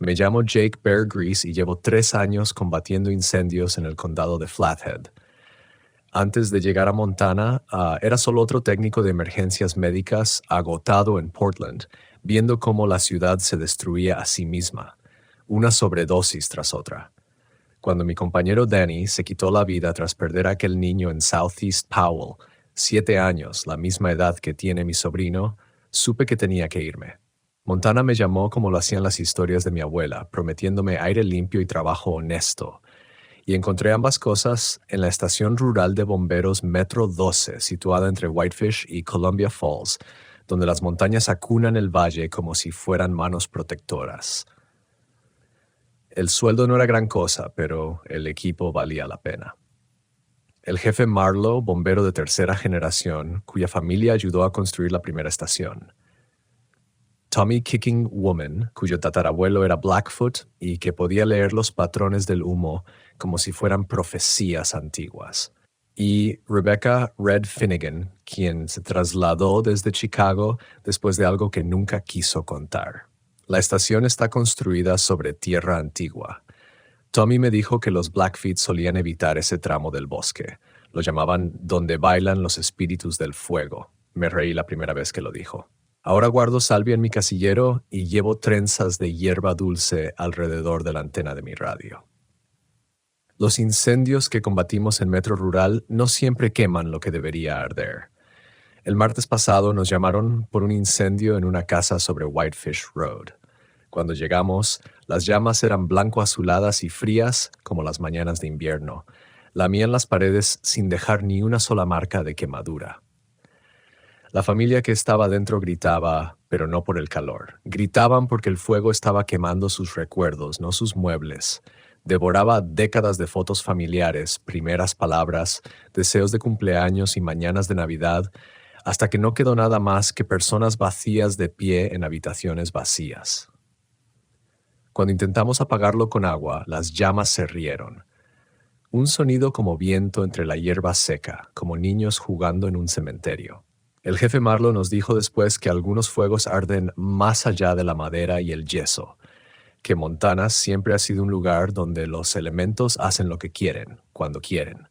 Me llamo Jake Bear Grease y llevo 3 años combatiendo incendios en el condado de Flathead. Antes de llegar a Montana, era solo otro técnico de emergencias médicas agotado en Portland, viendo cómo la ciudad se destruía a sí misma, una sobredosis tras otra. Cuando mi compañero Danny se quitó la vida tras perder a aquel niño en Southeast Powell, 7 años, la misma edad que tiene mi sobrino, supe que tenía que irme. Montana me llamó como lo hacían las historias de mi abuela, prometiéndome aire limpio y trabajo honesto. Y encontré ambas cosas en la estación rural de bomberos Metro 12, situada entre Whitefish y Columbia Falls, donde las montañas acunan el valle como si fueran manos protectoras. El sueldo no era gran cosa, pero el equipo valía la pena. El jefe Marlowe, bombero de tercera generación, cuya familia ayudó a construir la primera estación. Tommy Kicking Woman, cuyo tatarabuelo era Blackfoot y que podía leer los patrones del humo como si fueran profecías antiguas. Y Rebecca Red Finnegan, quien se trasladó desde Chicago después de algo que nunca quiso contar. La estación está construida sobre tierra antigua. Tommy me dijo que los Blackfeet solían evitar ese tramo del bosque. Lo llamaban donde bailan los espíritus del fuego. Me reí la primera vez que lo dijo. Ahora guardo salvia en mi casillero y llevo trenzas de hierba dulce alrededor de la antena de mi radio. Los incendios que combatimos en Metro Rural no siempre queman lo que debería arder. El martes pasado nos llamaron por un incendio en una casa sobre Whitefish Road. Cuando llegamos, las llamas eran blanco-azuladas y frías como las mañanas de invierno. Lamían las paredes sin dejar ni una sola marca de quemadura. La familia que estaba dentro gritaba, pero no por el calor. Gritaban porque el fuego estaba quemando sus recuerdos, no sus muebles. Devoraba décadas de fotos familiares, primeras palabras, deseos de cumpleaños y mañanas de Navidad, hasta que no quedó nada más que personas vacías de pie en habitaciones vacías. Cuando intentamos apagarlo con agua, las llamas se rieron. Un sonido como viento entre la hierba seca, como niños jugando en un cementerio. El jefe Marlowe nos dijo después que algunos fuegos arden más allá de la madera y el yeso, que Montana siempre ha sido un lugar donde los elementos hacen lo que quieren, cuando quieren.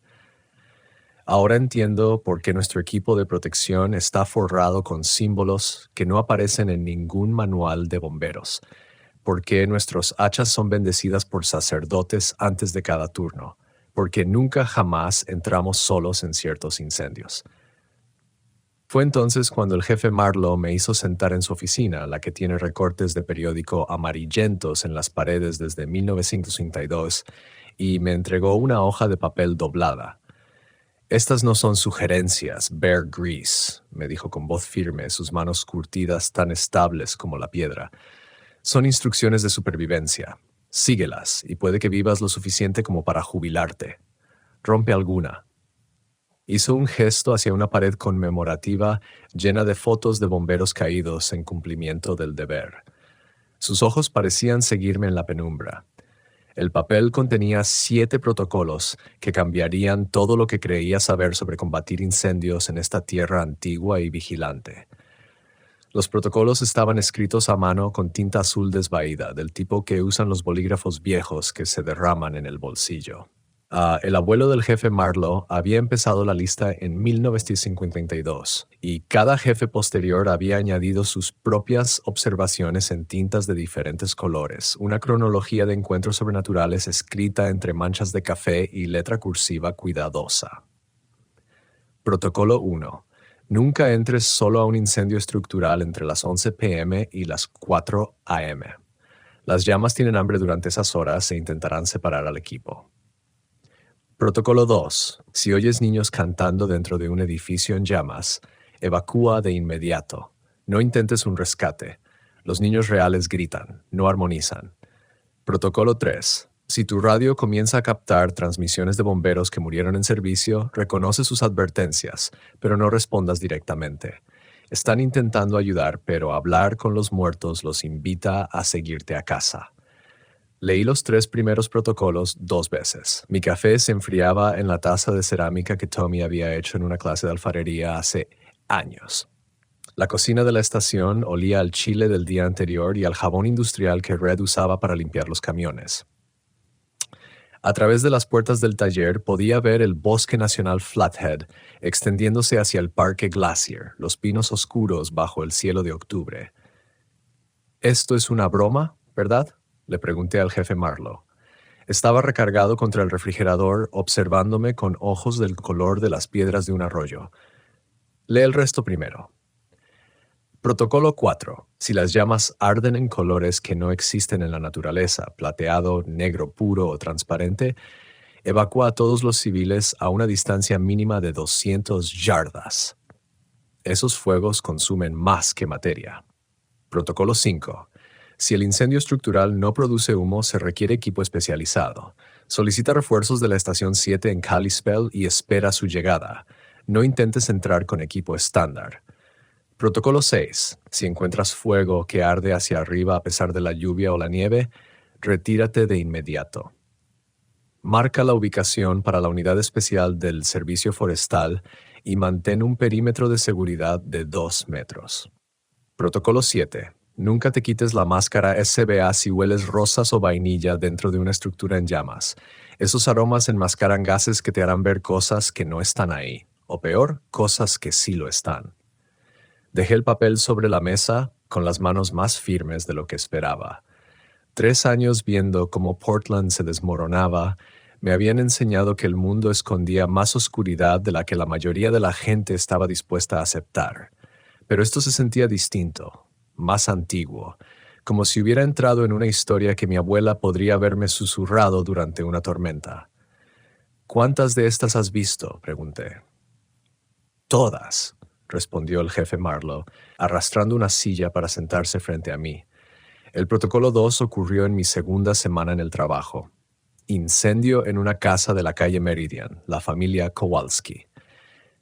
Ahora entiendo por qué nuestro equipo de protección está forrado con símbolos que no aparecen en ningún manual de bomberos, por qué nuestros hachas son bendecidas por sacerdotes antes de cada turno, porque nunca jamás entramos solos en ciertos incendios. Fue entonces cuando el jefe Marlowe me hizo sentar en su oficina, la que tiene recortes de periódico amarillentos en las paredes desde 1932, y me entregó una hoja de papel doblada. «Estas no son sugerencias, Bear Grease», me dijo con voz firme, sus manos curtidas tan estables como la piedra. «Son instrucciones de supervivencia. Síguelas, y puede que vivas lo suficiente como para jubilarte. Rompe alguna». Hizo un gesto hacia una pared conmemorativa llena de fotos de bomberos caídos en cumplimiento del deber. Sus ojos parecían seguirme en la penumbra. El papel contenía 7 protocolos que cambiarían todo lo que creía saber sobre combatir incendios en esta tierra antigua y vigilante. Los protocolos estaban escritos a mano con tinta azul desvaída, del tipo que usan los bolígrafos viejos que se derraman en el bolsillo. El abuelo del jefe Marlowe había empezado la lista en 1952 y cada jefe posterior había añadido sus propias observaciones en tintas de diferentes colores, una cronología de encuentros sobrenaturales escrita entre manchas de café y letra cursiva cuidadosa. Protocolo 1. Nunca entres solo a un incendio estructural entre las 11 p.m. y las 4 a.m. Las llamas tienen hambre durante esas horas e intentarán separar al equipo. Protocolo 2. Si oyes niños cantando dentro de un edificio en llamas, evacúa de inmediato. No intentes un rescate. Los niños reales gritan, no armonizan. Protocolo 3. Si tu radio comienza a captar transmisiones de bomberos que murieron en servicio, reconoce sus advertencias, pero no respondas directamente. Están intentando ayudar, pero hablar con los muertos los invita a seguirte a casa. Leí los 3 primeros protocolos 2 veces. Mi café se enfriaba en la taza de cerámica que Tommy había hecho en una clase de alfarería hace años. La cocina de la estación olía al chile del día anterior y al jabón industrial que Red usaba para limpiar los camiones. A través de las puertas del taller podía ver el Bosque Nacional Flathead extendiéndose hacia el Parque Glacier, los pinos oscuros bajo el cielo de octubre. «¿Esto es una broma, verdad?», le pregunté al jefe Marlowe. Estaba recargado contra el refrigerador, observándome con ojos del color de las piedras de un arroyo. Lee el resto primero. Protocolo 4. Si las llamas arden en colores que no existen en la naturaleza, plateado, negro puro o transparente, evacúa a todos los civiles a una distancia mínima de 200 yardas. Esos fuegos consumen más que materia. Protocolo 5. Si el incendio estructural no produce humo, se requiere equipo especializado. Solicita refuerzos de la estación 7 en Kalispell y espera su llegada. No intentes entrar con equipo estándar. Protocolo 6. Si encuentras fuego que arde hacia arriba a pesar de la lluvia o la nieve, retírate de inmediato. Marca la ubicación para la unidad especial del Servicio Forestal y mantén un perímetro de seguridad de 2 metros. Protocolo 7. Nunca te quites la máscara SBA si hueles rosas o vainilla dentro de una estructura en llamas. Esos aromas enmascaran gases que te harán ver cosas que no están ahí, o peor, cosas que sí lo están. Dejé el papel sobre la mesa con las manos más firmes de lo que esperaba. 3 años viendo cómo Portland se desmoronaba, me habían enseñado que el mundo escondía más oscuridad de la que la mayoría de la gente estaba dispuesta a aceptar. Pero esto se sentía distinto, más antiguo, como si hubiera entrado en una historia que mi abuela podría haberme susurrado durante una tormenta. «¿Cuántas de estas has visto?», pregunté. «Todas», respondió el jefe Marlowe, arrastrando una silla para sentarse frente a mí. El protocolo 2 ocurrió en mi segunda semana en el trabajo. Incendio en una casa de la calle Meridian, la familia Kowalski.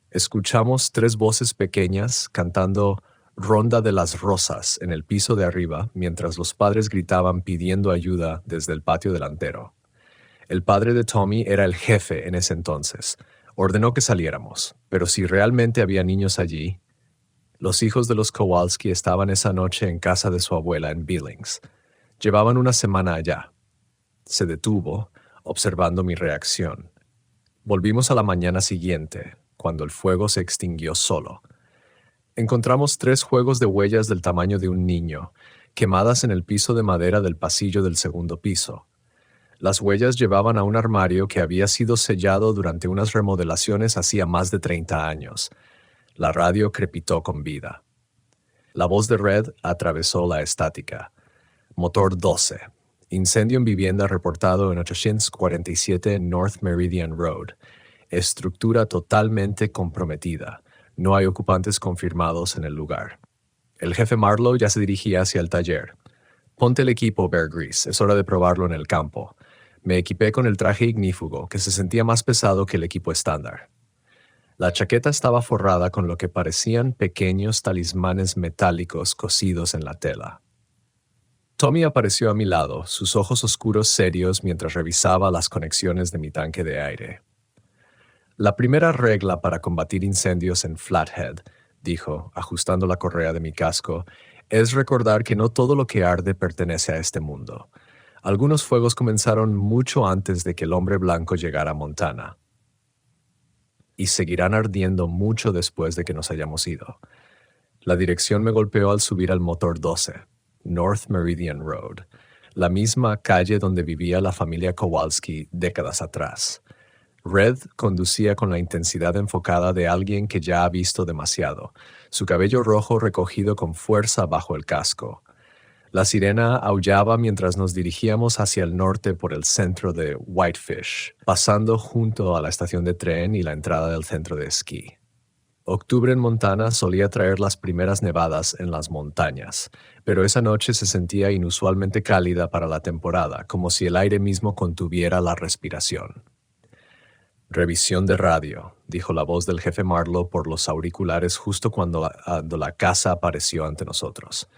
Escuchamos 3 voces pequeñas cantando Ronda de las Rosas en el piso de arriba, mientras los padres gritaban pidiendo ayuda desde el patio delantero. El padre de Tommy era el jefe en ese entonces. Ordenó que saliéramos, pero si realmente había niños allí. Los hijos de los Kowalski estaban esa noche en casa de su abuela en Billings. Llevaban una semana allá. Se detuvo, observando mi reacción. Volvimos a la mañana siguiente, cuando el fuego se extinguió solo. Encontramos 3 juegos de huellas del tamaño de un niño, quemadas en el piso de madera del pasillo del segundo piso. Las huellas llevaban a un armario que había sido sellado durante unas remodelaciones hacía más de 30 años. La radio crepitó con vida. La voz de Red atravesó la estática. Motor 12. Incendio en vivienda reportado en 847 North Meridian Road. Estructura totalmente comprometida. No hay ocupantes confirmados en el lugar. El jefe Marlowe ya se dirigía hacia el taller. «Ponte el equipo, Bear Grease. Es hora de probarlo en el campo». Me equipé con el traje ignífugo, que se sentía más pesado que el equipo estándar. La chaqueta estaba forrada con lo que parecían pequeños talismanes metálicos cosidos en la tela. Tommy apareció a mi lado, sus ojos oscuros serios mientras revisaba las conexiones de mi tanque de aire. «La primera regla para combatir incendios en Flathead», dijo, ajustando la correa de mi casco, «es recordar que no todo lo que arde pertenece a este mundo. Algunos fuegos comenzaron mucho antes de que el hombre blanco llegara a Montana. Y seguirán ardiendo mucho después de que nos hayamos ido». La dirección me golpeó al subir al motor 12, North Meridian Road, la misma calle donde vivía la familia Kowalski décadas atrás. Red conducía con la intensidad enfocada de alguien que ya ha visto demasiado, su cabello rojo recogido con fuerza bajo el casco. La sirena aullaba mientras nos dirigíamos hacia el norte por el centro de Whitefish, pasando junto a la estación de tren y la entrada del centro de esquí. Octubre en Montana solía traer las primeras nevadas en las montañas, pero esa noche se sentía inusualmente cálida para la temporada, como si el aire mismo contuviera la respiración. «Revisión de radio», dijo la voz del jefe Marlowe por los auriculares justo cuando la casa apareció ante nosotros.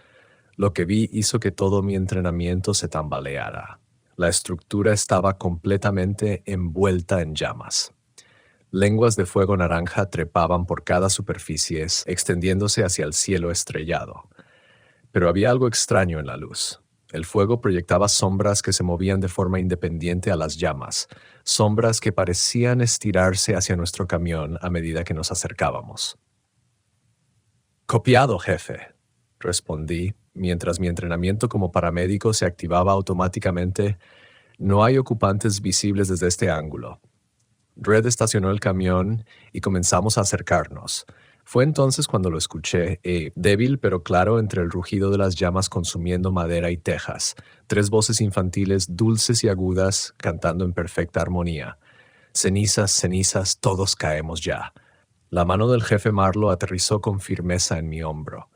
Lo que vi hizo que todo mi entrenamiento se tambaleara. La estructura estaba completamente envuelta en llamas. Lenguas de fuego naranja trepaban por cada superficie, extendiéndose hacia el cielo estrellado. Pero había algo extraño en la luz. El fuego proyectaba sombras que se movían de forma independiente a las llamas, sombras que parecían estirarse hacia nuestro camión a medida que nos acercábamos. «Copiado, jefe», respondí, mientras mi entrenamiento como paramédico se activaba automáticamente. «No hay ocupantes visibles desde este ángulo». Red estacionó el camión y comenzamos a acercarnos. Fue entonces cuando lo escuché, débil pero claro entre el rugido de las llamas consumiendo madera y tejas, 3 voces infantiles dulces y agudas cantando en perfecta armonía. «Cenizas, cenizas, todos caemos ya». La mano del jefe Marlowe aterrizó con firmeza en mi hombro.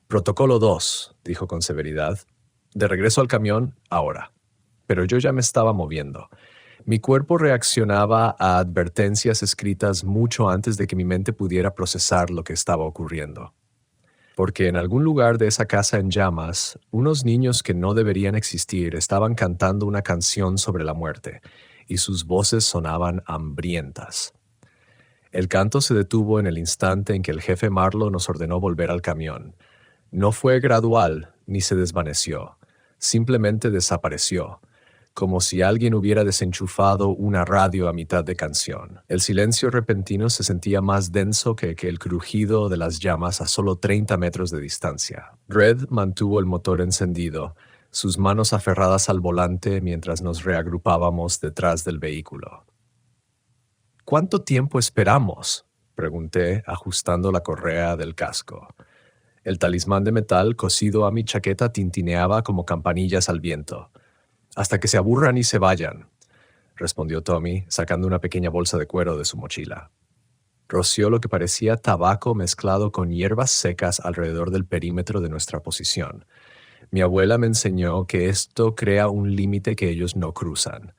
«Protocolo 2», dijo con severidad. «De regreso al camión, ahora». Pero yo ya me estaba moviendo. Mi cuerpo reaccionaba a advertencias escritas mucho antes de que mi mente pudiera procesar lo que estaba ocurriendo. Porque en algún lugar de esa casa en llamas, unos niños que no deberían existir estaban cantando una canción sobre la muerte, y sus voces sonaban hambrientas. El canto se detuvo en el instante en que el jefe Marlowe nos ordenó volver al camión. No fue gradual ni se desvaneció, simplemente desapareció, como si alguien hubiera desenchufado una radio a mitad de canción. El silencio repentino se sentía más denso que el crujido de las llamas a solo 30 metros de distancia. Red mantuvo el motor encendido, sus manos aferradas al volante mientras nos reagrupábamos detrás del vehículo. «¿Cuánto tiempo esperamos?», pregunté, ajustando la correa del casco. El talismán de metal cosido a mi chaqueta tintineaba como campanillas al viento. «Hasta que se aburran y se vayan», respondió Tommy, sacando una pequeña bolsa de cuero de su mochila. Roció lo que parecía tabaco mezclado con hierbas secas alrededor del perímetro de nuestra posición. Mi abuela me enseñó que esto crea un límite que ellos no cruzan.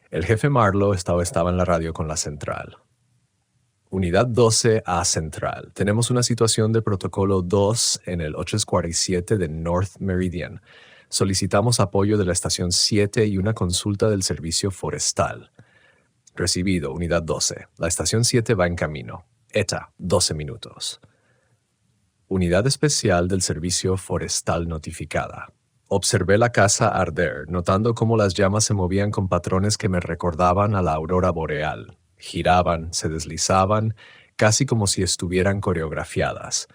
El jefe Marlowe estaba en la radio con la central. «Unidad 12 a Central. Tenemos una situación de protocolo 2 en el 847 de North Meridian. Solicitamos apoyo de la estación 7 y una consulta del servicio forestal». «Recibido, Unidad 12. La estación 7 va en camino. ETA, 12 minutos». Unidad especial del servicio forestal notificada. Observé la casa arder, notando cómo las llamas se movían con patrones que me recordaban a la aurora boreal. Giraban, se deslizaban, casi como si estuvieran coreografiadas.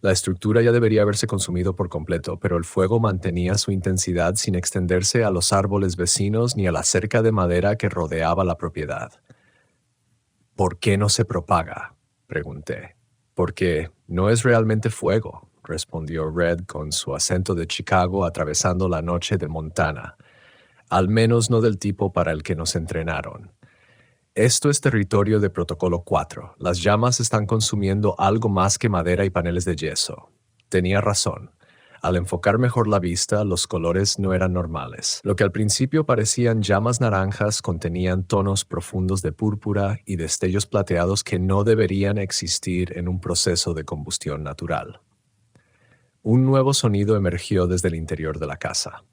La estructura ya debería haberse consumido por completo, pero el fuego mantenía su intensidad sin extenderse a los árboles vecinos ni a la cerca de madera que rodeaba la propiedad. «¿Por qué no se propaga?», pregunté. «Porque no es realmente fuego», respondió Red con su acento de Chicago atravesando la noche de Montana. «Al menos no del tipo para el que nos entrenaron. Esto es territorio de Protocolo 4. Las llamas están consumiendo algo más que madera y paneles de yeso». Tenía razón. Al enfocar mejor la vista, los colores no eran normales. Lo que al principio parecían llamas naranjas contenían tonos profundos de púrpura y destellos plateados que no deberían existir en un proceso de combustión natural. Un nuevo sonido emergió desde el interior de la casa.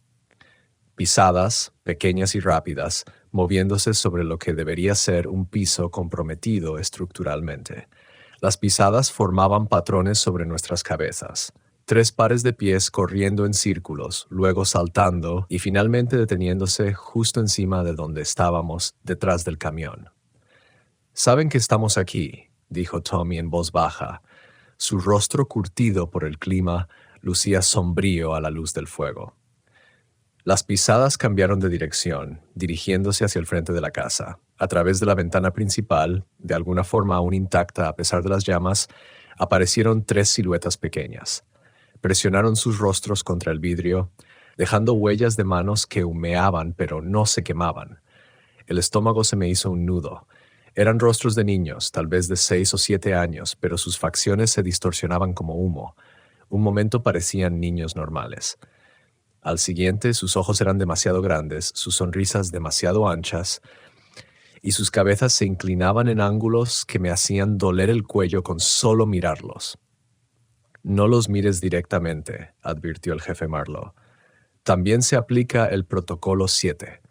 Pisadas, pequeñas y rápidas, moviéndose sobre lo que debería ser un piso comprometido estructuralmente. Las pisadas formaban patrones sobre nuestras cabezas. 3 pares de pies corriendo en círculos, luego saltando y finalmente deteniéndose justo encima de donde estábamos, detrás del camión. «Saben que estamos aquí», dijo Tommy en voz baja. Su rostro curtido por el clima lucía sombrío a la luz del fuego. Las pisadas cambiaron de dirección, dirigiéndose hacia el frente de la casa. A través de la ventana principal, de alguna forma aún intacta a pesar de las llamas, aparecieron 3 siluetas pequeñas. Presionaron sus rostros contra el vidrio, dejando huellas de manos que humeaban pero no se quemaban. El estómago se me hizo un nudo. Eran rostros de niños, tal vez de 6 o 7 años, pero sus facciones se distorsionaban como humo. Un momento parecían niños normales. Al siguiente, sus ojos eran demasiado grandes, sus sonrisas demasiado anchas, y sus cabezas se inclinaban en ángulos que me hacían doler el cuello con solo mirarlos. «No los mires directamente», advirtió el jefe Marlowe. «También se aplica el protocolo 7.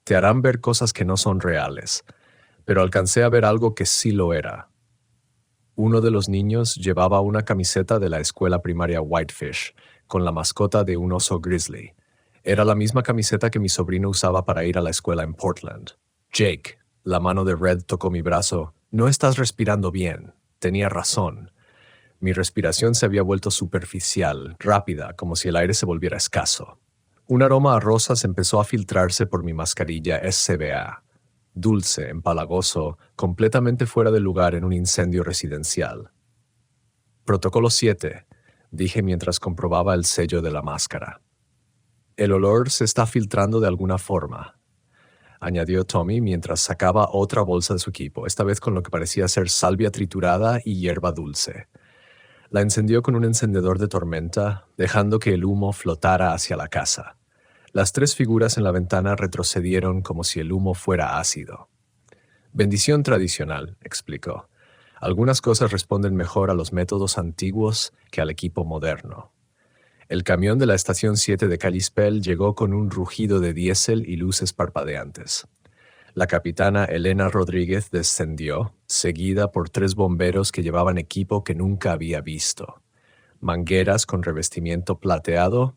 Te harán ver cosas que no son reales. pero alcancé a ver algo que sí lo era. Uno de los niños llevaba una camiseta de la escuela primaria Whitefish, con la mascota de un oso grizzly. Era la misma camiseta que mi sobrino usaba para ir a la escuela en Portland. Jake, la mano de Red tocó mi brazo. No estás respirando bien. Tenía razón. Mi respiración se había vuelto superficial, rápida, como si el aire se volviera escaso. Un aroma a rosas empezó a filtrarse por mi mascarilla SCBA. Dulce, empalagoso, completamente fuera de lugar en un incendio residencial. Protocolo 7, dije mientras comprobaba el sello de la máscara. El olor se está filtrando de alguna forma, añadió Tommy mientras sacaba otra bolsa de su equipo, esta vez con lo que parecía ser salvia triturada y hierba dulce. La encendió con un encendedor de tormenta, dejando que el humo flotara hacia la casa. Las 3 figuras en la ventana retrocedieron como si el humo fuera ácido. Bendición tradicional, explicó. Algunas cosas responden mejor a los métodos antiguos que al equipo moderno. El camión de la estación 7 de Kalispell llegó con un rugido de diésel y luces parpadeantes. La capitana Elena Rodríguez descendió, seguida por 3 bomberos que llevaban equipo que nunca había visto. Mangueras con revestimiento plateado,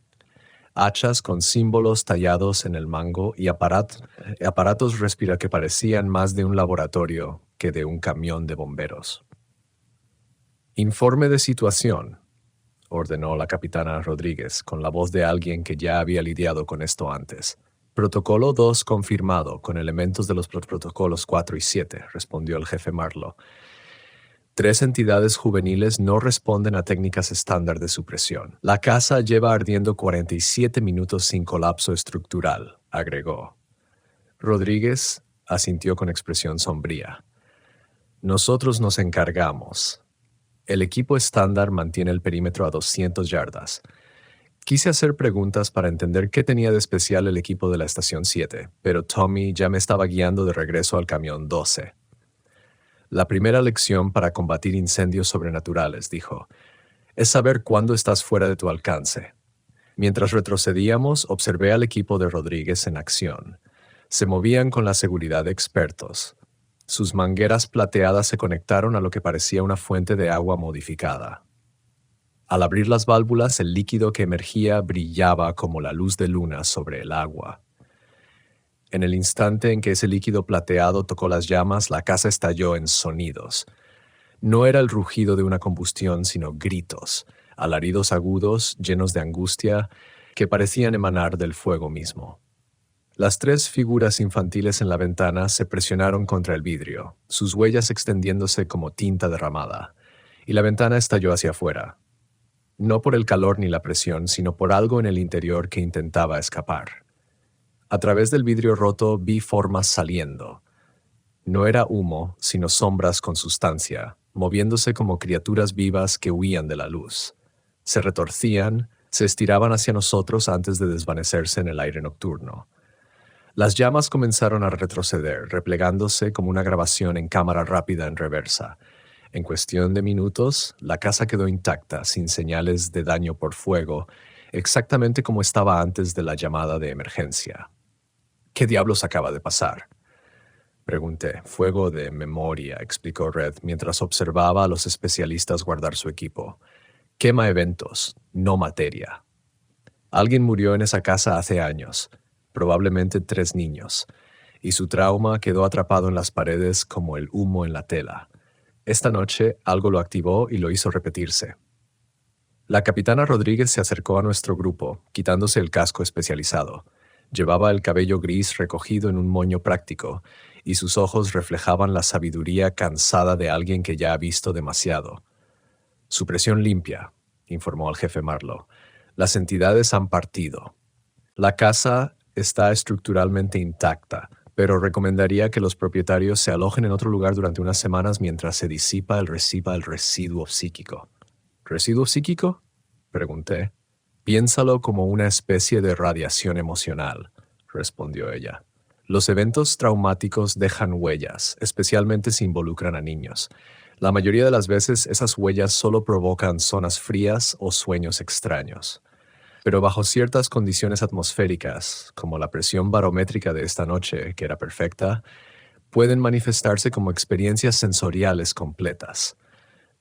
hachas con símbolos tallados en el mango y aparatos que parecían más de un laboratorio que de un camión de bomberos. Informe de situación, ordenó la capitana Rodríguez con la voz de alguien que ya había lidiado con esto antes. Protocolo 2 confirmado con elementos de los protocolos 4 y 7, respondió el jefe Marlowe. 3 entidades juveniles no responden a técnicas estándar de supresión. La casa lleva ardiendo 47 minutos sin colapso estructural, agregó. Rodríguez asintió con expresión sombría. Nosotros nos encargamos. El equipo estándar mantiene el perímetro a 200 yardas. Quise hacer preguntas para entender qué tenía de especial el equipo de la estación 7, pero Tommy ya me estaba guiando de regreso al camión 12. La primera lección para combatir incendios sobrenaturales, dijo, es saber cuándo estás fuera de tu alcance. Mientras retrocedíamos, observé al equipo de Rodríguez en acción. Se movían con la seguridad de expertos. Sus mangueras plateadas se conectaron a lo que parecía una fuente de agua modificada. Al abrir las válvulas, el líquido que emergía brillaba como la luz de luna sobre el agua. En el instante en que ese líquido plateado tocó las llamas, la casa estalló en sonidos. No era el rugido de una combustión, sino gritos, alaridos agudos, llenos de angustia, que parecían emanar del fuego mismo. Las 3 figuras infantiles en la ventana se presionaron contra el vidrio, sus huellas extendiéndose como tinta derramada, y la ventana estalló hacia afuera. No por el calor ni la presión, sino por algo en el interior que intentaba escapar. A través del vidrio roto vi formas saliendo. No era humo, sino sombras con sustancia, moviéndose como criaturas vivas que huían de la luz. Se retorcían, se estiraban hacia nosotros antes de desvanecerse en el aire nocturno. Las llamas comenzaron a retroceder, replegándose como una grabación en cámara rápida en reversa. En cuestión de minutos, la casa quedó intacta, sin señales de daño por fuego, exactamente como estaba antes de la llamada de emergencia. ¿Qué diablos acaba de pasar? Pregunté. Fuego de memoria, explicó Red, mientras observaba a los especialistas guardar su equipo. Quema eventos, no materia. Alguien murió en esa casa hace años, probablemente 3 niños, y su trauma quedó atrapado en las paredes como el humo en la tela. Esta noche algo lo activó y lo hizo repetirse. La capitana Rodríguez se acercó a nuestro grupo, quitándose el casco especializado. Llevaba el cabello gris recogido en un moño práctico, y sus ojos reflejaban la sabiduría cansada de alguien que ya ha visto demasiado. Supresión limpia, informó al jefe Marlowe. Las entidades han partido. La casa está estructuralmente intacta, pero recomendaría que los propietarios se alojen en otro lugar durante unas semanas mientras se disipa el residuo psíquico. ¿Residuo psíquico? Pregunté. Piénsalo como una especie de radiación emocional, respondió ella. Los eventos traumáticos dejan huellas, especialmente si involucran a niños. La mayoría de las veces esas huellas solo provocan zonas frías o sueños extraños. Pero bajo ciertas condiciones atmosféricas, como la presión barométrica de esta noche, que era perfecta, pueden manifestarse como experiencias sensoriales completas.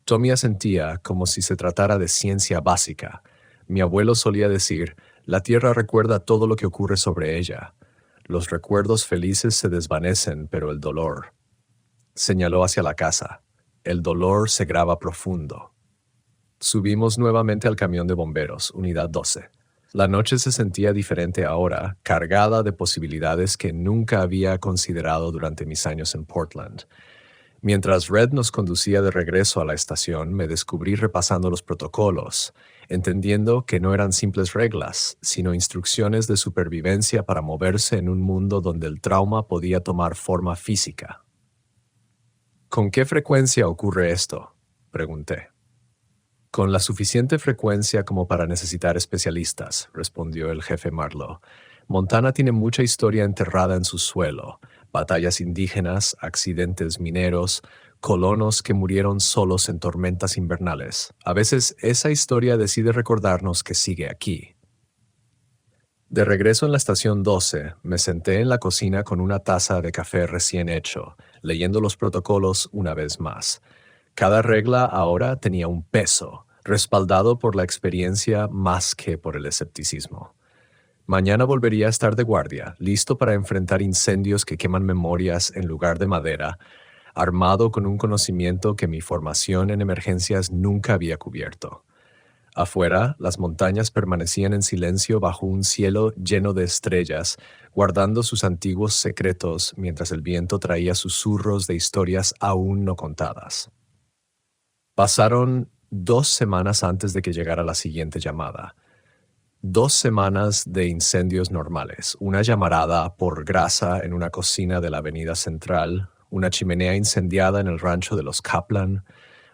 Tommy asentía como si se tratara de ciencia básica. Mi abuelo solía decir, la tierra recuerda todo lo que ocurre sobre ella. Los recuerdos felices se desvanecen, pero el dolor. Señaló hacia la casa. El dolor se graba profundo. Subimos nuevamente al camión de bomberos, unidad 12. La noche se sentía diferente ahora, cargada de posibilidades que nunca había considerado durante mis años en Portland. Mientras Red nos conducía de regreso a la estación, me descubrí repasando los protocolos, entendiendo que no eran simples reglas, sino instrucciones de supervivencia para moverse en un mundo donde el trauma podía tomar forma física. ¿Con qué frecuencia ocurre esto?, pregunté. Con la suficiente frecuencia como para necesitar especialistas, respondió el jefe Marlowe. Montana tiene mucha historia enterrada en su suelo. Batallas indígenas, accidentes mineros, colonos que murieron solos en tormentas invernales. A veces esa historia decide recordarnos que sigue aquí. De regreso en la estación 12, me senté en la cocina con una taza de café recién hecho, leyendo los protocolos una vez más. Cada regla ahora tenía un peso, respaldado por la experiencia más que por el escepticismo. Mañana volvería a estar de guardia, listo para enfrentar incendios que queman memorias en lugar de madera, armado con un conocimiento que mi formación en emergencias nunca había cubierto. Afuera, las montañas permanecían en silencio bajo un cielo lleno de estrellas, guardando sus antiguos secretos mientras el viento traía susurros de historias aún no contadas. Pasaron 2 semanas antes de que llegara la siguiente llamada. 2 semanas de incendios normales, una llamarada por grasa en una cocina de la avenida Central, una chimenea incendiada en el rancho de los Kaplan,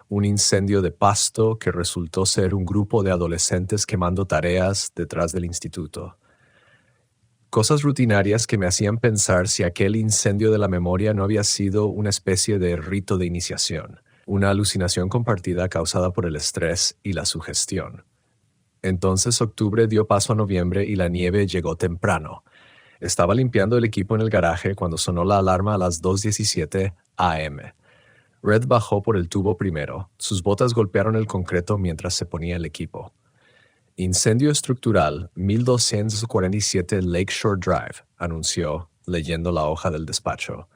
un incendio de pasto que resultó ser un grupo de adolescentes quemando tareas detrás del instituto. Cosas rutinarias que me hacían pensar si aquel incendio de la memoria no había sido una especie de rito de iniciación, una alucinación compartida causada por el estrés y la sugestión. Entonces octubre dio paso a noviembre y la nieve llegó temprano. Estaba limpiando el equipo en el garaje cuando sonó la alarma a las 2:17 a.m. Red bajó por el tubo primero. Sus botas golpearon el concreto mientras se ponía el equipo. Incendio estructural, 1247 Lakeshore Drive, anunció, leyendo la hoja del despacho.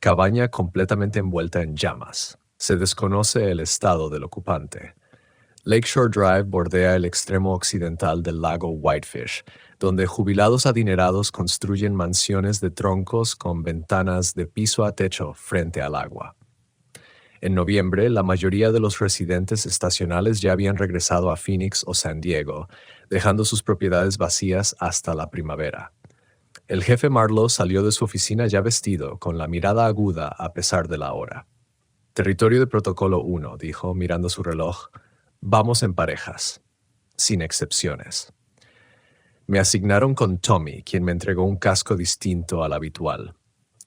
Cabaña completamente envuelta en llamas. Se desconoce el estado del ocupante. Lakeshore Drive bordea el extremo occidental del lago Whitefish, donde jubilados adinerados construyen mansiones de troncos con ventanas de piso a techo frente al agua. En noviembre, la mayoría de los residentes estacionales ya habían regresado a Phoenix o San Diego, dejando sus propiedades vacías hasta la primavera. El jefe Marlowe salió de su oficina ya vestido, con la mirada aguda a pesar de la hora. Territorio de Protocolo 1, dijo, mirando su reloj. Vamos en parejas, sin excepciones. Me asignaron con Tommy, quien me entregó un casco distinto al habitual.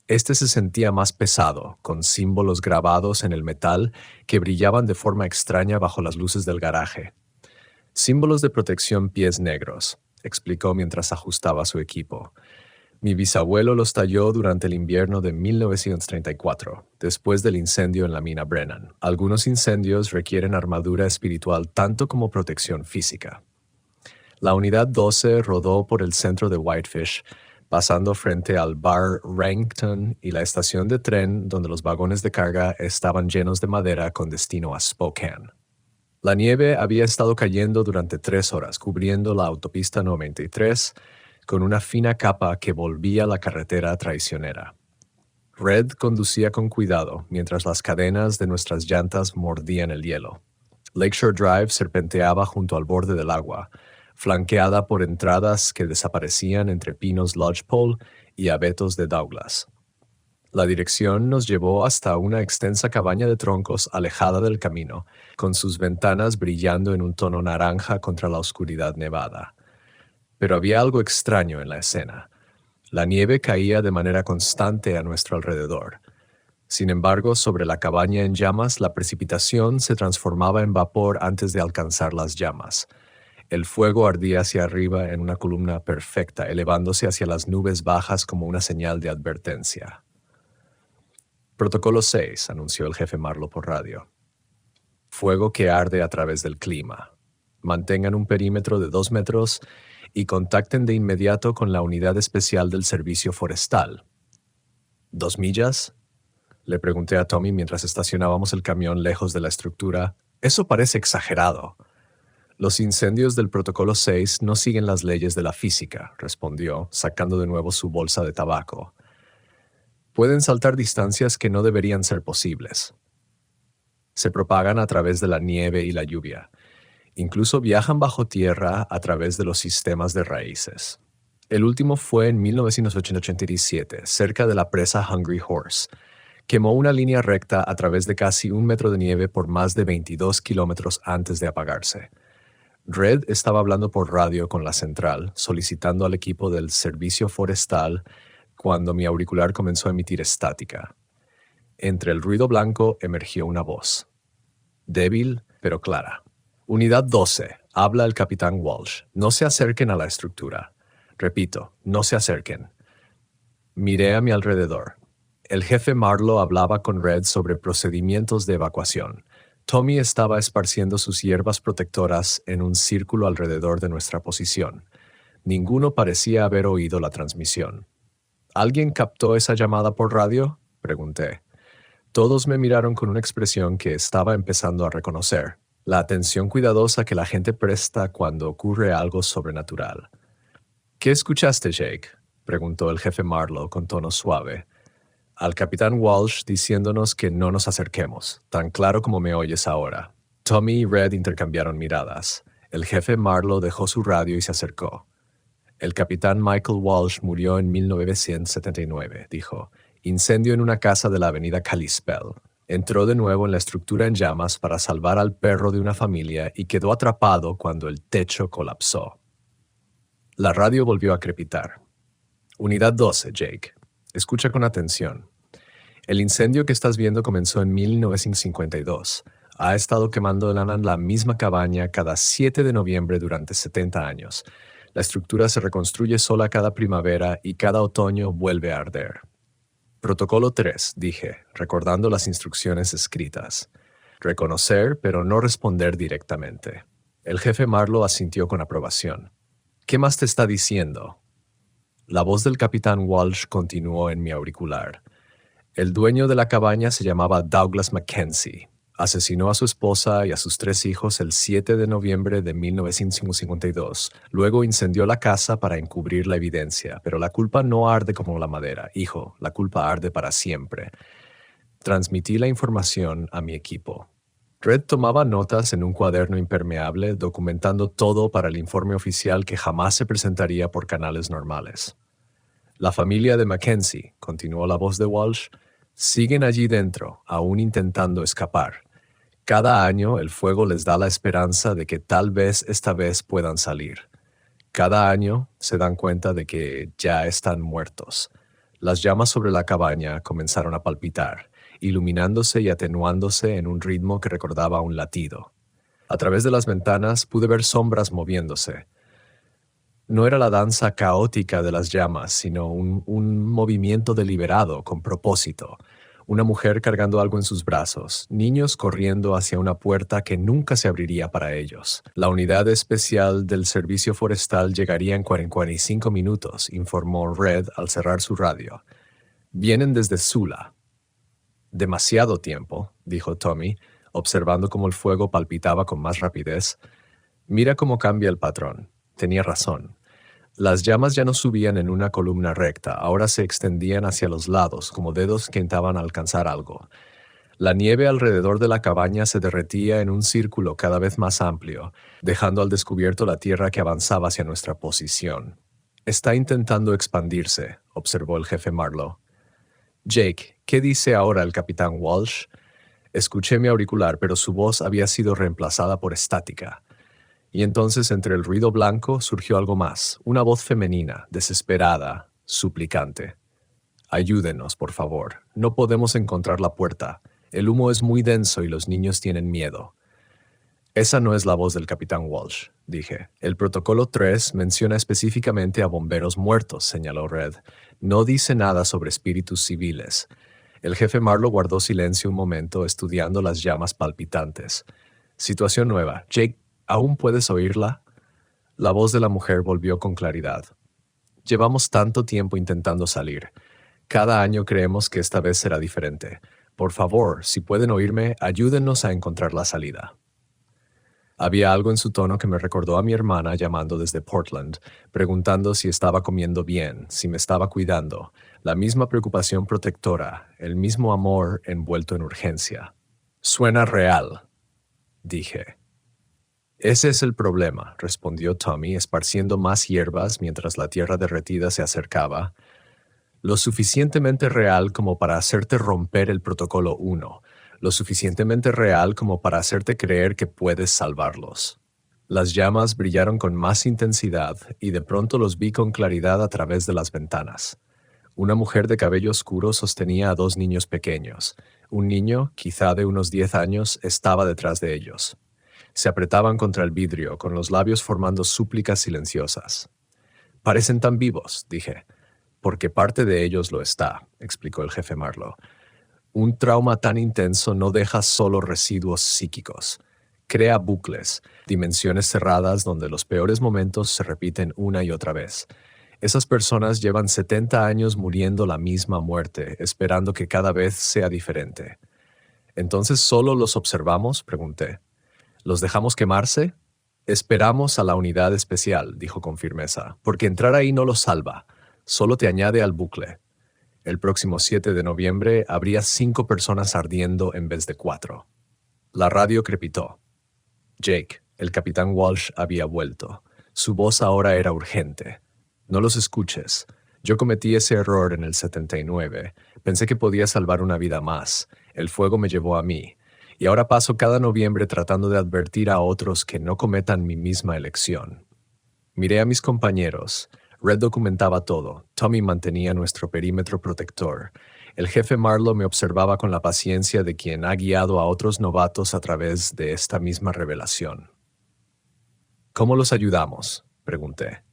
Este se sentía más pesado, con símbolos grabados en el metal que brillaban de forma extraña bajo las luces del garaje. Símbolos de protección pies negros, explicó mientras ajustaba su equipo. Mi bisabuelo los talló durante el invierno de 1934, después del incendio en la mina Brennan. Algunos incendios requieren armadura espiritual tanto como protección física. La unidad 12 rodó por el centro de Whitefish, pasando frente al bar Rankton y la estación de tren donde los vagones de carga estaban llenos de madera con destino a Spokane. La nieve había estado cayendo durante 3 horas, cubriendo la autopista 93, con una fina capa que volvía la carretera traicionera. Red conducía con cuidado, mientras las cadenas de nuestras llantas mordían el hielo. Lakeshore Drive serpenteaba junto al borde del agua, flanqueada por entradas que desaparecían entre pinos lodgepole y abetos de Douglas. La dirección nos llevó hasta una extensa cabaña de troncos alejada del camino, con sus ventanas brillando en un tono naranja contra la oscuridad nevada. Pero había algo extraño en la escena. La nieve caía de manera constante a nuestro alrededor. Sin embargo, sobre la cabaña en llamas, la precipitación se transformaba en vapor antes de alcanzar las llamas. El fuego ardía hacia arriba en una columna perfecta, elevándose hacia las nubes bajas como una señal de advertencia. Protocolo 6, anunció el jefe Marlowe por radio. Fuego que arde a través del clima. Mantengan un perímetro de 2 metros y contacten de inmediato con la unidad especial del servicio forestal. ¿2 millas? Le pregunté a Tommy mientras estacionábamos el camión lejos de la estructura. Eso parece exagerado. Los incendios del Protocolo 6 no siguen las leyes de la física, respondió, sacando de nuevo su bolsa de tabaco. Pueden saltar distancias que no deberían ser posibles. Se propagan a través de la nieve y la lluvia. Incluso viajan bajo tierra a través de los sistemas de raíces. El último fue en 1987, cerca de la presa Hungry Horse. Quemó una línea recta a través de casi 1 metro de nieve por más de 22 kilómetros antes de apagarse. Red estaba hablando por radio con la central, solicitando al equipo del servicio forestal cuando mi auricular comenzó a emitir estática. Entre el ruido blanco emergió una voz. Débil, pero clara. Unidad 12, habla el capitán Walsh. No se acerquen a la estructura. Repito, no se acerquen. Miré a mi alrededor. El jefe Marlowe hablaba con Red sobre procedimientos de evacuación. Tommy estaba esparciendo sus hierbas protectoras en un círculo alrededor de nuestra posición. Ninguno parecía haber oído la transmisión. ¿Alguien captó esa llamada por radio?, pregunté. Todos me miraron con una expresión que estaba empezando a reconocer, la atención cuidadosa que la gente presta cuando ocurre algo sobrenatural. ¿Qué escuchaste, Jake?, preguntó el jefe Marlowe con tono suave. Al capitán Walsh diciéndonos que no nos acerquemos, tan claro como me oyes ahora. Tommy y Red intercambiaron miradas. El jefe Marlowe dejó su radio y se acercó. El capitán Michael Walsh murió en 1979, dijo. Incendio en una casa de la avenida Kalispell. Entró de nuevo en la estructura en llamas para salvar al perro de una familia y quedó atrapado cuando el techo colapsó. La radio volvió a crepitar. Unidad 12, Jake. Escucha con atención. El incendio que estás viendo comenzó en 1952. Ha estado quemando la misma cabaña cada 7 de noviembre durante 70 años. La estructura se reconstruye sola cada primavera y cada otoño vuelve a arder. Protocolo 3, dije, recordando las instrucciones escritas. Reconocer, pero no responder directamente. El jefe Marlowe asintió con aprobación. ¿Qué más te está diciendo? La voz del capitán Walsh continuó en mi auricular. El dueño de la cabaña se llamaba Douglas Mackenzie. Asesinó a su esposa y a sus 3 hijos el 7 de noviembre de 1952. Luego incendió la casa para encubrir la evidencia, pero la culpa no arde como la madera. Hijo, la culpa arde para siempre. Transmití la información a mi equipo. Red tomaba notas en un cuaderno impermeable, documentando todo para el informe oficial que jamás se presentaría por canales normales. La familia de Mackenzie, continuó la voz de Walsh, siguen allí dentro, aún intentando escapar. Cada año el fuego les da la esperanza de que tal vez esta vez puedan salir. Cada año se dan cuenta de que ya están muertos. Las llamas sobre la cabaña comenzaron a palpitar, iluminándose y atenuándose en un ritmo que recordaba un latido. A través de las ventanas pude ver sombras moviéndose. No era la danza caótica de las llamas, sino un movimiento deliberado, con propósito. Una mujer cargando algo en sus brazos, niños corriendo hacia una puerta que nunca se abriría para ellos. La unidad especial del servicio forestal llegaría en 45 minutos, informó Red al cerrar su radio. Vienen desde Sula. Demasiado tiempo, dijo Tommy, observando cómo el fuego palpitaba con más rapidez. Mira cómo cambia el patrón. Tenía razón. Las llamas ya no subían en una columna recta, ahora se extendían hacia los lados, como dedos que intentaban alcanzar algo. La nieve alrededor de la cabaña se derretía en un círculo cada vez más amplio, dejando al descubierto la tierra que avanzaba hacia nuestra posición. Está intentando expandirse, observó el jefe Marlowe. Jake, ¿qué dice ahora el capitán Walsh? Escuché mi auricular, pero su voz había sido reemplazada por estática. Y entonces entre el ruido blanco surgió algo más, una voz femenina, desesperada, suplicante. Ayúdenos, por favor. No podemos encontrar la puerta. El humo es muy denso y los niños tienen miedo. Esa no es la voz del capitán Walsh, dije. El protocolo 3 menciona específicamente a bomberos muertos, señaló Red. No dice nada sobre espíritus civiles. El jefe Marlowe guardó silencio un momento, estudiando las llamas palpitantes. Situación nueva. Jake, ¿aún puedes oírla? La voz de la mujer volvió con claridad. Llevamos tanto tiempo intentando salir. Cada año creemos que esta vez será diferente. Por favor, si pueden oírme, ayúdennos a encontrar la salida. Había algo en su tono que me recordó a mi hermana llamando desde Portland, preguntando si estaba comiendo bien, si me estaba cuidando, la misma preocupación protectora, el mismo amor envuelto en urgencia. Suena real, dije. Ese es el problema, respondió Tommy, esparciendo más hierbas mientras la tierra derretida se acercaba. Lo suficientemente real como para hacerte romper el protocolo 1, lo suficientemente real como para hacerte creer que puedes salvarlos. Las llamas brillaron con más intensidad y de pronto los vi con claridad a través de las ventanas. Una mujer de cabello oscuro sostenía a 2 niños pequeños. Un niño, quizá de unos 10 años, estaba detrás de ellos. Se apretaban contra el vidrio, con los labios formando súplicas silenciosas. «Parecen tan vivos», dije. «Porque parte de ellos lo está», explicó el jefe Marlowe. Un trauma tan intenso no deja solo residuos psíquicos. Crea bucles, dimensiones cerradas donde los peores momentos se repiten una y otra vez. Esas personas llevan 70 años muriendo la misma muerte, esperando que cada vez sea diferente. «¿Entonces solo los observamos?», pregunté. «¿Los dejamos quemarse?» «Esperamos a la unidad especial», dijo con firmeza, «porque entrar ahí no los salva, solo te añade al bucle». El próximo 7 de noviembre habría 5 personas ardiendo en vez de 4. La radio crepitó. Jake, el capitán Walsh, había vuelto. Su voz ahora era urgente. «No los escuches. Yo cometí ese error en el 79. Pensé que podía salvar una vida más. El fuego me llevó a mí. Y ahora paso cada noviembre tratando de advertir a otros que no cometan mi misma elección». Miré a mis compañeros. Red documentaba todo. Tommy mantenía nuestro perímetro protector. El jefe Marlowe me observaba con la paciencia de quien ha guiado a otros novatos a través de esta misma revelación. «¿Cómo los ayudamos?», pregunté.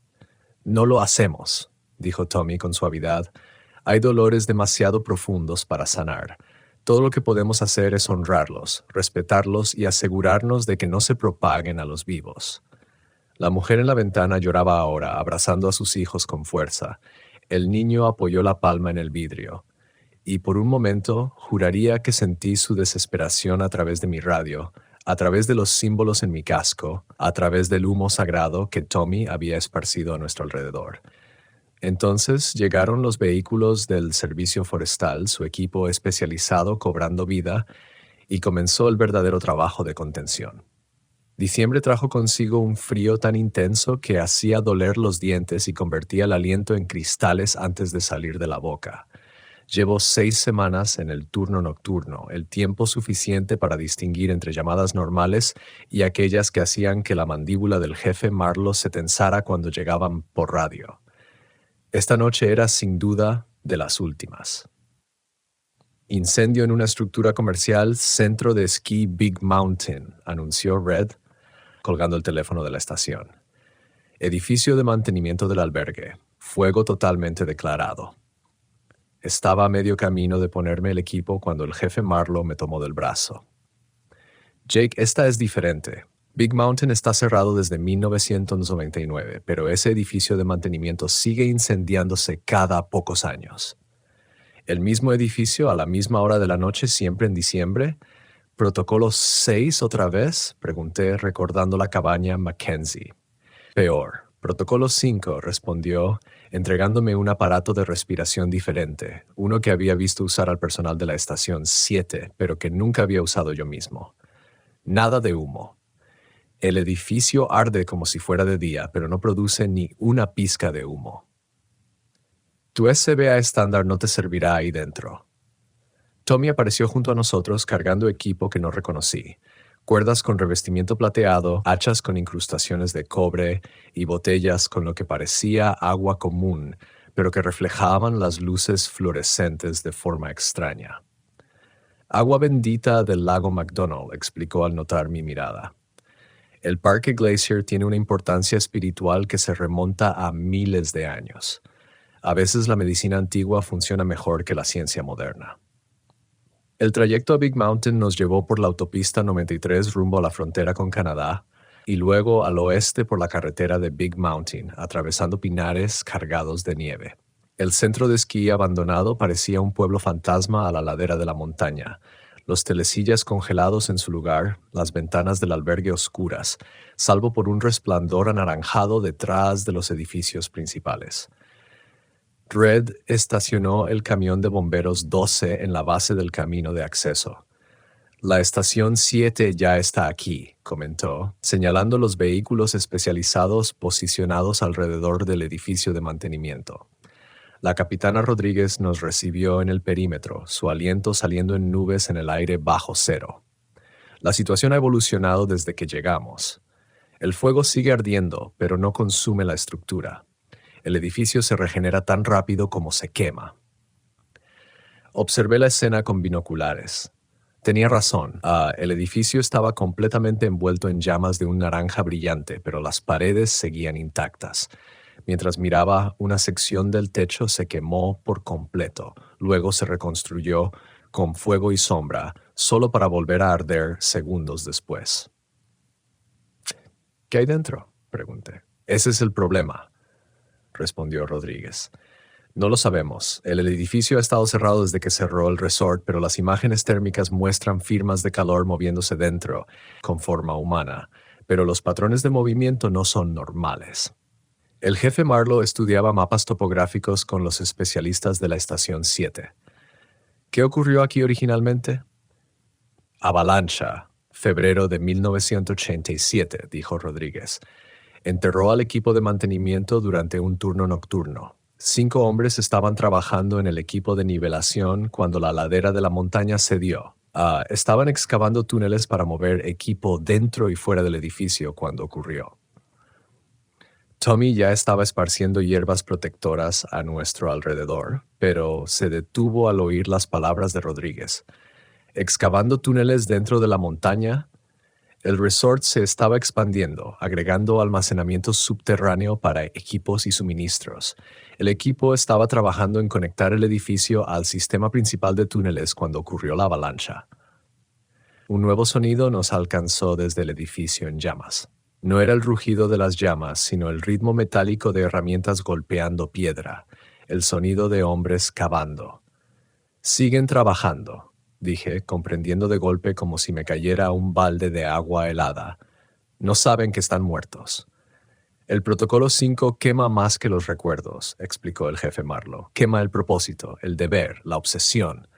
«No lo hacemos», dijo Tommy con suavidad. «Hay dolores demasiado profundos para sanar. Todo lo que podemos hacer es honrarlos, respetarlos y asegurarnos de que no se propaguen a los vivos». La mujer en la ventana lloraba ahora, abrazando a sus hijos con fuerza. El niño apoyó la palma en el vidrio. Y por un momento juraría que sentí su desesperación a través de mi radio, a través de los símbolos en mi casco, a través del humo sagrado que Tommy había esparcido a nuestro alrededor. Entonces llegaron los vehículos del servicio forestal, su equipo especializado cobrando vida, y comenzó el verdadero trabajo de contención. Diciembre trajo consigo un frío tan intenso que hacía doler los dientes y convertía el aliento en cristales antes de salir de la boca. Llevo 6 semanas en el turno nocturno, el tiempo suficiente para distinguir entre llamadas normales y aquellas que hacían que la mandíbula del jefe Marlowe se tensara cuando llegaban por radio. Esta noche era sin duda de las últimas. «Incendio en una estructura comercial, centro de esquí Big Mountain», anunció Red, colgando el teléfono de la estación. «Edificio de mantenimiento del albergue. Fuego totalmente declarado». Estaba a medio camino de ponerme el equipo cuando el jefe Marlowe me tomó del brazo. «Jake, esta es diferente. Big Mountain está cerrado desde 1999, pero ese edificio de mantenimiento sigue incendiándose cada pocos años». «¿El mismo edificio a la misma hora de la noche siempre en diciembre? ¿Protocolo 6 otra vez?», pregunté recordando la cabaña Mackenzie. «Peor. Protocolo 5, respondió, entregándome un aparato de respiración diferente, uno que había visto usar al personal de la estación 7, pero que nunca había usado yo mismo. Nada de humo. El edificio arde como si fuera de día, pero no produce ni una pizca de humo. Tu SBA estándar no te servirá ahí dentro». Tommy apareció junto a nosotros cargando equipo que no reconocí. Cuerdas con revestimiento plateado, hachas con incrustaciones de cobre y botellas con lo que parecía agua común, pero que reflejaban las luces fluorescentes de forma extraña. «Agua bendita del lago McDonald», explicó al notar mi mirada. «El Parque Glacier tiene una importancia espiritual que se remonta a miles de años. A veces la medicina antigua funciona mejor que la ciencia moderna». El trayecto a Big Mountain nos llevó por la autopista 93 rumbo a la frontera con Canadá y luego al oeste por la carretera de Big Mountain, atravesando pinares cargados de nieve. El centro de esquí abandonado parecía un pueblo fantasma a la ladera de la montaña, los telesillas congelados en su lugar, las ventanas del albergue oscuras, salvo por un resplandor anaranjado detrás de los edificios principales. Red estacionó el camión de bomberos 12 en la base del camino de acceso. La estación 7 ya está aquí, comentó, señalando los vehículos especializados posicionados alrededor del edificio de mantenimiento. La capitana Rodríguez nos recibió en el perímetro, su aliento saliendo en nubes en el aire bajo cero. La situación ha evolucionado desde que llegamos. El fuego sigue ardiendo, pero no consume la estructura. El edificio se regenera tan rápido como se quema. Observé la escena con binoculares. Tenía razón. El edificio estaba completamente envuelto en llamas de un naranja brillante, pero las paredes seguían intactas. Mientras miraba, una sección del techo se quemó por completo. Luego se reconstruyó con fuego y sombra, solo para volver a arder segundos después. ¿Qué hay dentro?, pregunté. Ese es el problema, respondió Rodríguez. No lo sabemos. El edificio ha estado cerrado desde que cerró el resort, pero las imágenes térmicas muestran firmas de calor moviéndose dentro, con forma humana. Pero los patrones de movimiento no son normales. El jefe Marlowe estudiaba mapas topográficos con los especialistas de la Estación 7. ¿Qué ocurrió aquí originalmente? Avalancha, febrero de 1987, dijo Rodríguez. Enterró al equipo de mantenimiento durante un turno nocturno. 5 hombres estaban trabajando en el equipo de nivelación cuando la ladera de la montaña cedió. Estaban excavando túneles para mover equipo dentro y fuera del edificio cuando ocurrió. Tommy ya estaba esparciendo hierbas protectoras a nuestro alrededor, pero se detuvo al oír las palabras de Rodríguez. Excavando túneles dentro de la montaña, el resort se estaba expandiendo, agregando almacenamiento subterráneo para equipos y suministros. El equipo estaba trabajando en conectar el edificio al sistema principal de túneles cuando ocurrió la avalancha. Un nuevo sonido nos alcanzó desde el edificio en llamas. No era el rugido de las llamas, sino el ritmo metálico de herramientas golpeando piedra, el sonido de hombres cavando. «Siguen trabajando», dije, comprendiendo de golpe como si me cayera un balde de agua helada. «No saben que están muertos». «El protocolo 5 quema más que los recuerdos», explicó el jefe Marlowe. «Quema el propósito, el deber, la obsesión».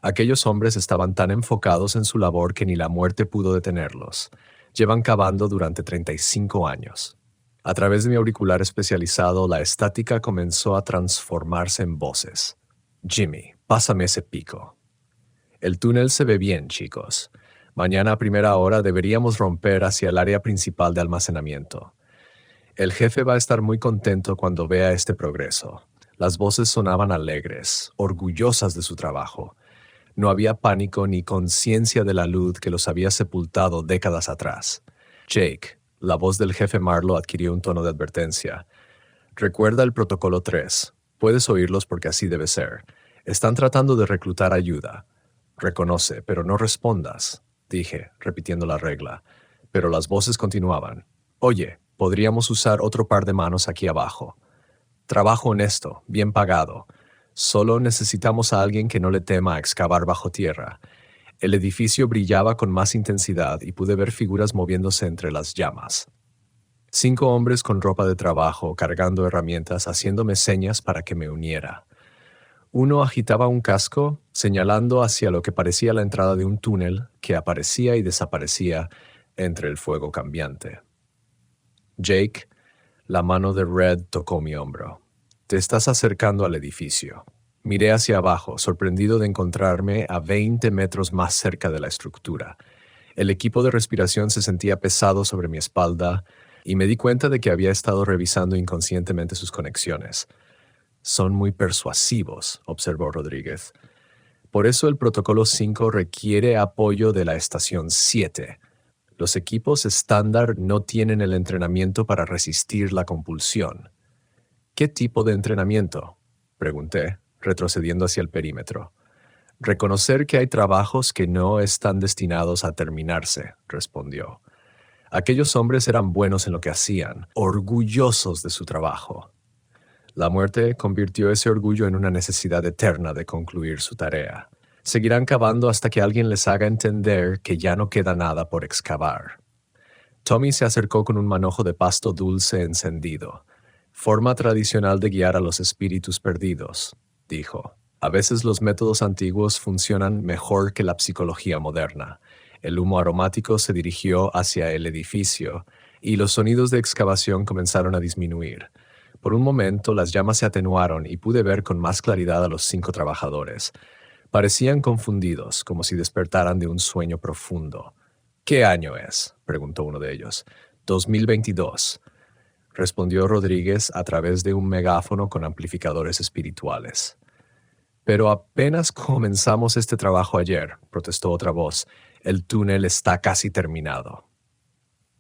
Aquellos hombres estaban tan enfocados en su labor que ni la muerte pudo detenerlos. Llevan cavando durante 35 años. A través de mi auricular especializado, la estática comenzó a transformarse en voces. «Jimmy, pásame ese pico». «El túnel se ve bien, chicos. Mañana a primera hora deberíamos romper hacia el área principal de almacenamiento. El jefe va a estar muy contento cuando vea este progreso». Las voces sonaban alegres, orgullosas de su trabajo. No había pánico ni conciencia de la luz que los había sepultado décadas atrás. «Jake», la voz del jefe Marlowe adquirió un tono de advertencia. «Recuerda el protocolo 3. Puedes oírlos porque así debe ser. Están tratando de reclutar ayuda. Reconoce, pero no respondas», dije, repitiendo la regla. Pero las voces continuaban. «Oye, podríamos usar otro par de manos aquí abajo. Trabajo honesto, bien pagado. Solo necesitamos a alguien que no le tema a excavar bajo tierra». El edificio brillaba con más intensidad y pude ver figuras moviéndose entre las llamas. 5 hombres con ropa de trabajo, cargando herramientas, haciéndome señas para que me uniera. Uno agitaba un casco, señalando hacia lo que parecía la entrada de un túnel que aparecía y desaparecía entre el fuego cambiante. «Jake», la mano de Red tocó mi hombro. «Te estás acercando al edificio». Miré hacia abajo, sorprendido de encontrarme a 20 metros más cerca de la estructura. El equipo de respiración se sentía pesado sobre mi espalda y me di cuenta de que había estado revisando inconscientemente sus conexiones. «Son muy persuasivos», observó Rodríguez. «Por eso el protocolo 5 requiere apoyo de la estación 7. Los equipos estándar no tienen el entrenamiento para resistir la compulsión». «¿Qué tipo de entrenamiento?», pregunté, retrocediendo hacia el perímetro. Reconocer que hay trabajos que no están destinados a terminarse, respondió. Aquellos hombres eran buenos en lo que hacían, orgullosos de su trabajo. La muerte convirtió ese orgullo en una necesidad eterna de concluir su tarea. Seguirán cavando hasta que alguien les haga entender que ya no queda nada por excavar. Tommy se acercó con un manojo de pasto dulce encendido. Forma tradicional de guiar a los espíritus perdidos, dijo. A veces los métodos antiguos funcionan mejor que la psicología moderna. El humo aromático se dirigió hacia el edificio y los sonidos de excavación comenzaron a disminuir. Por un momento las llamas se atenuaron y pude ver con más claridad a los 5 trabajadores. Parecían confundidos, como si despertaran de un sueño profundo. ¿Qué año es?, preguntó uno de ellos. 2022, respondió Rodríguez a través de un megáfono con amplificadores espirituales. Pero apenas comenzamos este trabajo ayer, protestó otra voz. El túnel está casi terminado.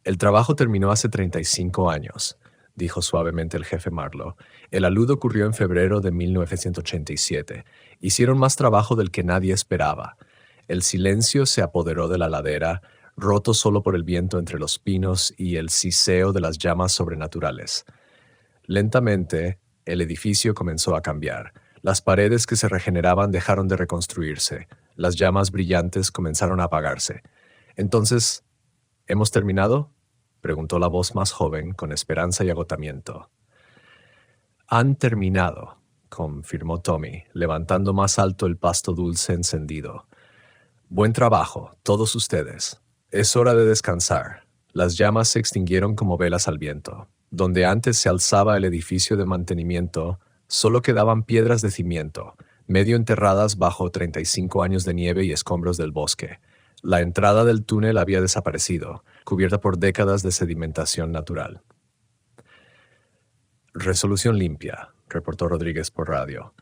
El trabajo terminó hace 35 años, dijo suavemente el jefe Marlowe. El alud ocurrió en febrero de 1987. Hicieron más trabajo del que nadie esperaba. El silencio se apoderó de la ladera, roto solo por el viento entre los pinos y el siseo de las llamas sobrenaturales. Lentamente, el edificio comenzó a cambiar. Las paredes que se regeneraban dejaron de reconstruirse. Las llamas brillantes comenzaron a apagarse. Entonces, ¿hemos terminado?, preguntó la voz más joven con esperanza y agotamiento. Han terminado, confirmó Tommy, levantando más alto el pasto dulce encendido. Buen trabajo, todos ustedes. Es hora de descansar. Las llamas se extinguieron como velas al viento. Donde antes se alzaba el edificio de mantenimiento, solo quedaban piedras de cimiento, medio enterradas bajo 35 años de nieve y escombros del bosque. La entrada del túnel había desaparecido, cubierta por décadas de sedimentación natural. Resolución limpia, reportó Rodríguez por radio.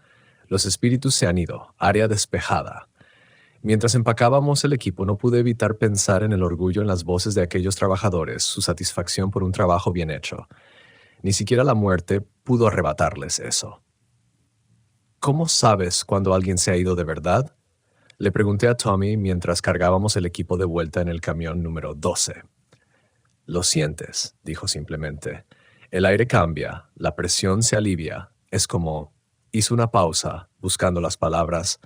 Los espíritus se han ido, área despejada. Mientras empacábamos el equipo no pude evitar pensar en el orgullo en las voces de aquellos trabajadores, su satisfacción por un trabajo bien hecho. Ni siquiera la muerte pudo arrebatarles eso. ¿Cómo sabes cuando alguien se ha ido de verdad?, le pregunté a Tommy mientras cargábamos el equipo de vuelta en el camión número 12. Lo sientes, dijo simplemente. El aire cambia, la presión se alivia. Es como... Hizo una pausa, buscando las palabras.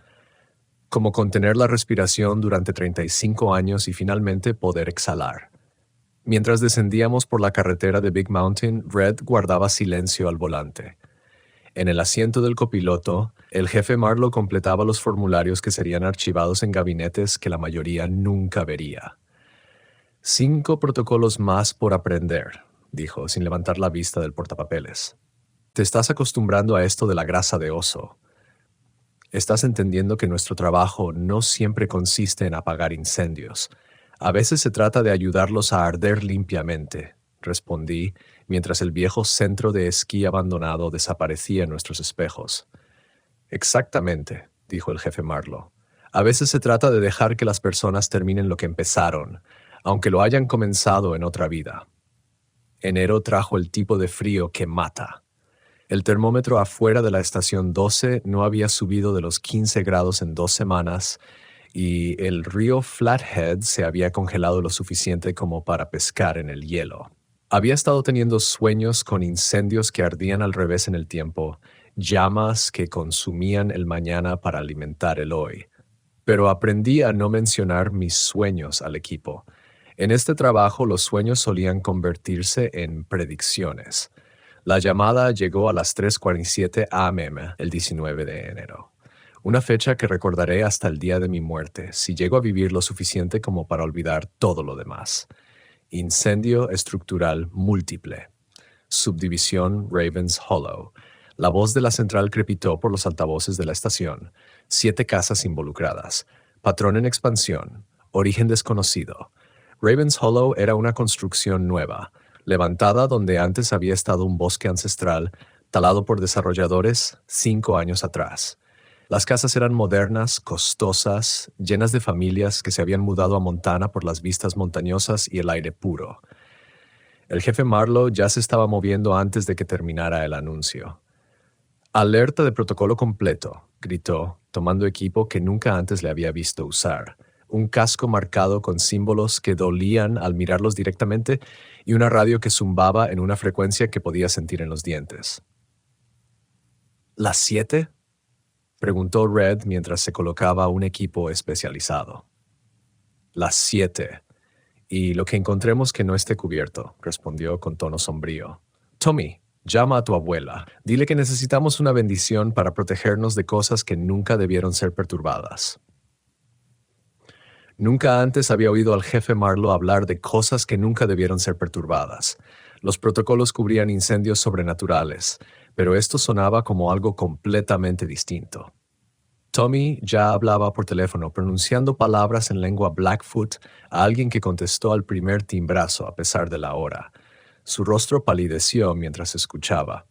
Como contener la respiración durante 35 años y finalmente poder exhalar. Mientras descendíamos por la carretera de Big Mountain, Red guardaba silencio al volante. En el asiento del copiloto, el jefe Marlowe completaba los formularios que serían archivados en gabinetes que la mayoría nunca vería. 5 protocolos más por aprender, dijo, sin levantar la vista del portapapeles. Te estás acostumbrando a esto de la grasa de oso. Estás entendiendo que nuestro trabajo no siempre consiste en apagar incendios. A veces se trata de ayudarlos a arder limpiamente, respondí, mientras el viejo centro de esquí abandonado desaparecía en nuestros espejos. Exactamente, dijo el jefe Marlowe. A veces se trata de dejar que las personas terminen lo que empezaron, aunque lo hayan comenzado en otra vida. Enero trajo el tipo de frío que mata. El termómetro afuera de la estación 12 no había subido de los 15 grados en 2 semanas y el río Flathead se había congelado lo suficiente como para pescar en el hielo. Había estado teniendo sueños con incendios que ardían al revés en el tiempo, llamas que consumían el mañana para alimentar el hoy. Pero aprendí a no mencionar mis sueños al equipo. En este trabajo los sueños solían convertirse en predicciones. La llamada llegó a las 3:47 am el 19 de enero. Una fecha que recordaré hasta el día de mi muerte, si llego a vivir lo suficiente como para olvidar todo lo demás. Incendio estructural múltiple. Subdivisión Ravens Hollow. La voz de la central crepitó por los altavoces de la estación. 7 casas involucradas. Patrón en expansión. Origen desconocido. Ravens Hollow era una construcción nueva, levantada donde antes había estado un bosque ancestral, talado por desarrolladores 5 años atrás. Las casas eran modernas, costosas, llenas de familias que se habían mudado a Montana por las vistas montañosas y el aire puro. El jefe Marlowe ya se estaba moviendo antes de que terminara el anuncio. Alerta de protocolo completo. gritó, tomando equipo que nunca antes le había visto usar. Un casco marcado con símbolos que dolían al mirarlos directamente y una radio que zumbaba en una frecuencia que podía sentir en los dientes. ¿Las 7? Preguntó Red mientras se colocaba un equipo especializado. Las 7. Y lo que encontremos que no esté cubierto, respondió con tono sombrío. Tommy, llama a tu abuela. Dile que necesitamos una bendición para protegernos de cosas que nunca debieron ser perturbadas. Nunca antes había oído al jefe Marlowe hablar de cosas que nunca debieron ser perturbadas. Los protocolos cubrían incendios sobrenaturales, pero esto sonaba como algo completamente distinto. Tommy ya hablaba por teléfono, pronunciando palabras en lengua Blackfoot a alguien que contestó al primer timbrazo a pesar de la hora. Su rostro palideció mientras escuchaba.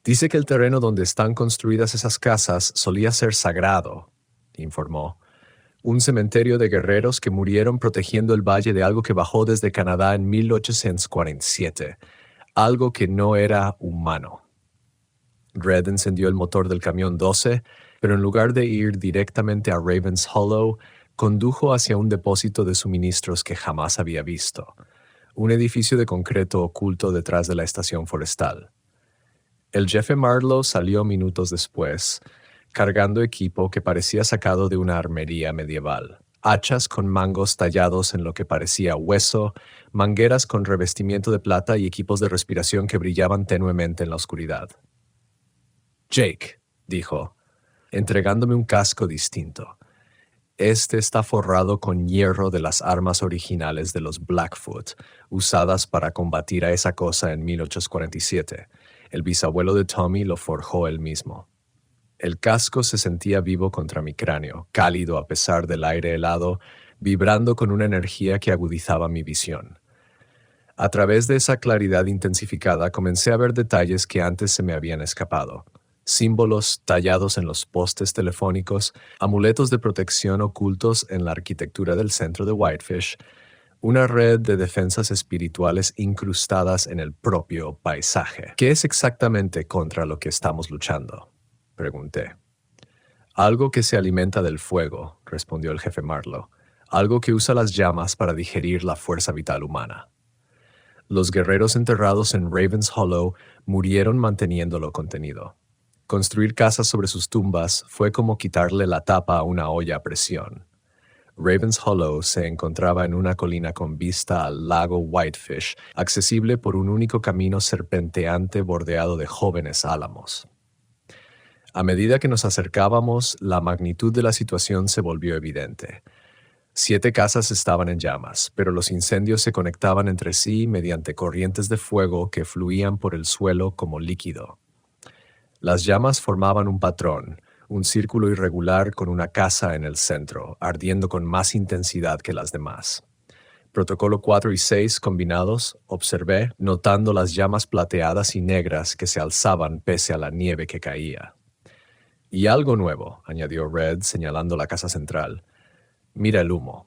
Dice que el terreno donde están construidas esas casas solía ser sagrado, informó. Un cementerio de guerreros que murieron protegiendo el valle de algo que bajó desde Canadá en 1847, algo que no era humano. Red encendió el motor del camión 12, pero en lugar de ir directamente a Ravens Hollow, condujo hacia un depósito de suministros que jamás había visto, un edificio de concreto oculto detrás de la estación forestal. El jefe Marlowe salió minutos después, cargando equipo que parecía sacado de una armería medieval. Hachas con mangos tallados en lo que parecía hueso, mangueras con revestimiento de plata y equipos de respiración que brillaban tenuemente en la oscuridad. Jake, dijo, entregándome un casco distinto. Este está forrado con hierro de las armas originales de los Blackfoot, usadas para combatir a esa cosa en 1847. El bisabuelo de Tommy lo forjó él mismo. El casco se sentía vivo contra mi cráneo, cálido a pesar del aire helado, vibrando con una energía que agudizaba mi visión. A través de esa claridad intensificada comencé a ver detalles que antes se me habían escapado. Símbolos tallados en los postes telefónicos, amuletos de protección ocultos en la arquitectura del centro de Whitefish, una red de defensas espirituales incrustadas en el propio paisaje. ¿Qué es exactamente contra lo que estamos luchando?, pregunté. Algo que se alimenta del fuego, respondió el jefe Marlowe. Algo que usa las llamas para digerir la fuerza vital humana. Los guerreros enterrados en Ravens Hollow murieron manteniéndolo contenido. Construir casas sobre sus tumbas fue como quitarle la tapa a una olla a presión. Ravens Hollow se encontraba en una colina con vista al lago Whitefish, accesible por un único camino serpenteante bordeado de jóvenes álamos. A medida que nos acercábamos, la magnitud de la situación se volvió evidente. 7 casas estaban en llamas, pero los incendios se conectaban entre sí mediante corrientes de fuego que fluían por el suelo como líquido. Las llamas formaban un patrón, un círculo irregular con una casa en el centro, ardiendo con más intensidad que las demás. Protocolo 4 y 6 combinados, observé, notando las llamas plateadas y negras que se alzaban pese a la nieve que caía. Y algo nuevo, añadió Red, señalando la casa central. Mira el humo.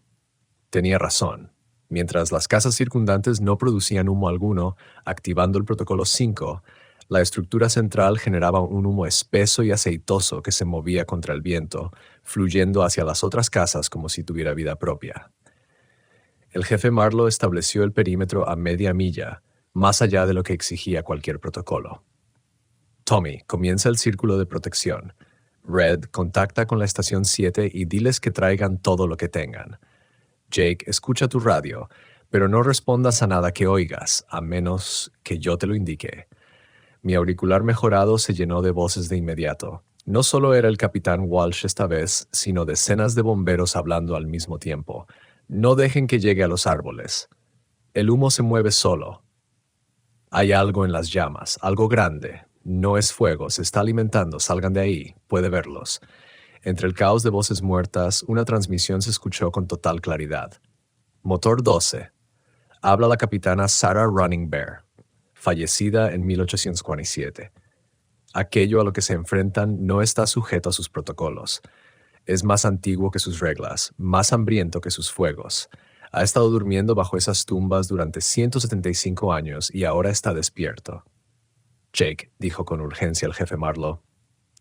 Tenía razón. Mientras las casas circundantes no producían humo alguno, activando el protocolo 5, la estructura central generaba un humo espeso y aceitoso que se movía contra el viento, fluyendo hacia las otras casas como si tuviera vida propia. El jefe Marlowe estableció el perímetro a media milla, más allá de lo que exigía cualquier protocolo. Tommy, comienza el círculo de protección. Red, contacta con la estación 7 y diles que traigan todo lo que tengan. Jake, escucha tu radio, pero no respondas a nada que oigas, a menos que yo te lo indique. Mi auricular mejorado se llenó de voces de inmediato. No solo era el capitán Walsh esta vez, sino decenas de bomberos hablando al mismo tiempo. No dejen que llegue a los árboles. El humo se mueve solo. Hay algo en las llamas, algo grande. No es fuego, se está alimentando, salgan de ahí, puede verlos. Entre el caos de voces muertas, una transmisión se escuchó con total claridad. Motor 12. Habla la capitana Sarah Running Bear, fallecida en 1847. Aquello a lo que se enfrentan no está sujeto a sus protocolos. Es más antiguo que sus reglas, más hambriento que sus fuegos. Ha estado durmiendo bajo esas tumbas durante 175 años y ahora está despierto. Jake, dijo con urgencia el jefe Marlowe.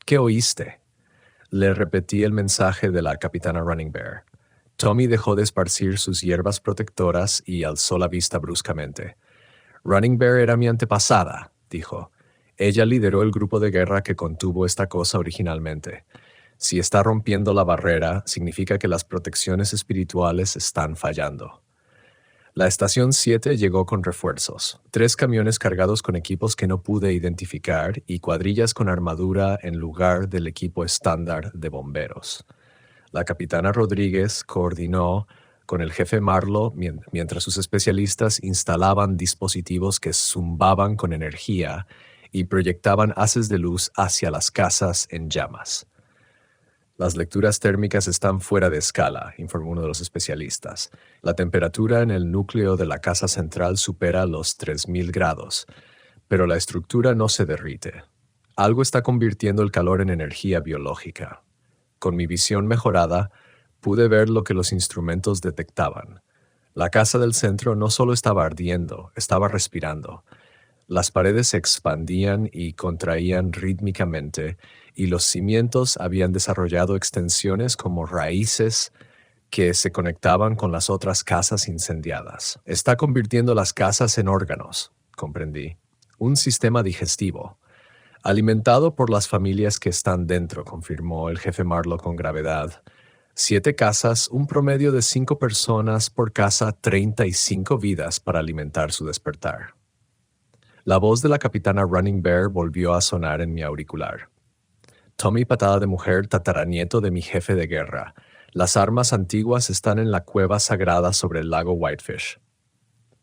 ¿Qué oíste? Le repetí el mensaje de la capitana Running Bear. Tommy dejó de esparcir sus hierbas protectoras y alzó la vista bruscamente. Running Bear era mi antepasada, dijo. Ella lideró el grupo de guerra que contuvo esta cosa originalmente. Si está rompiendo la barrera, significa que las protecciones espirituales están fallando. La estación 7 llegó con refuerzos, 3 camiones cargados con equipos que no pude identificar y cuadrillas con armadura en lugar del equipo estándar de bomberos. La capitana Rodríguez coordinó con el jefe Marlowe mientras sus especialistas instalaban dispositivos que zumbaban con energía y proyectaban haces de luz hacia las casas en llamas. Las lecturas térmicas están fuera de escala, informó uno de los especialistas. La temperatura en el núcleo de la casa central supera los 3000 grados, pero la estructura no se derrite. Algo está convirtiendo el calor en energía biológica. Con mi visión mejorada, pude ver lo que los instrumentos detectaban. La casa del centro no solo estaba ardiendo, estaba respirando. Las paredes se expandían y contraían rítmicamente, y los cimientos habían desarrollado extensiones como raíces que se conectaban con las otras casas incendiadas. Está convirtiendo las casas en órganos, comprendí. Un sistema digestivo. Alimentado por las familias que están dentro, confirmó el jefe Marlowe con gravedad. 7 casas, un promedio de 5 personas por casa, 35 vidas para alimentar su despertar. La voz de la capitana Running Bear volvió a sonar en mi auricular. Tommy Patada de Mujer, tataranieto de mi jefe de guerra. Las armas antiguas están en la cueva sagrada sobre el lago Whitefish.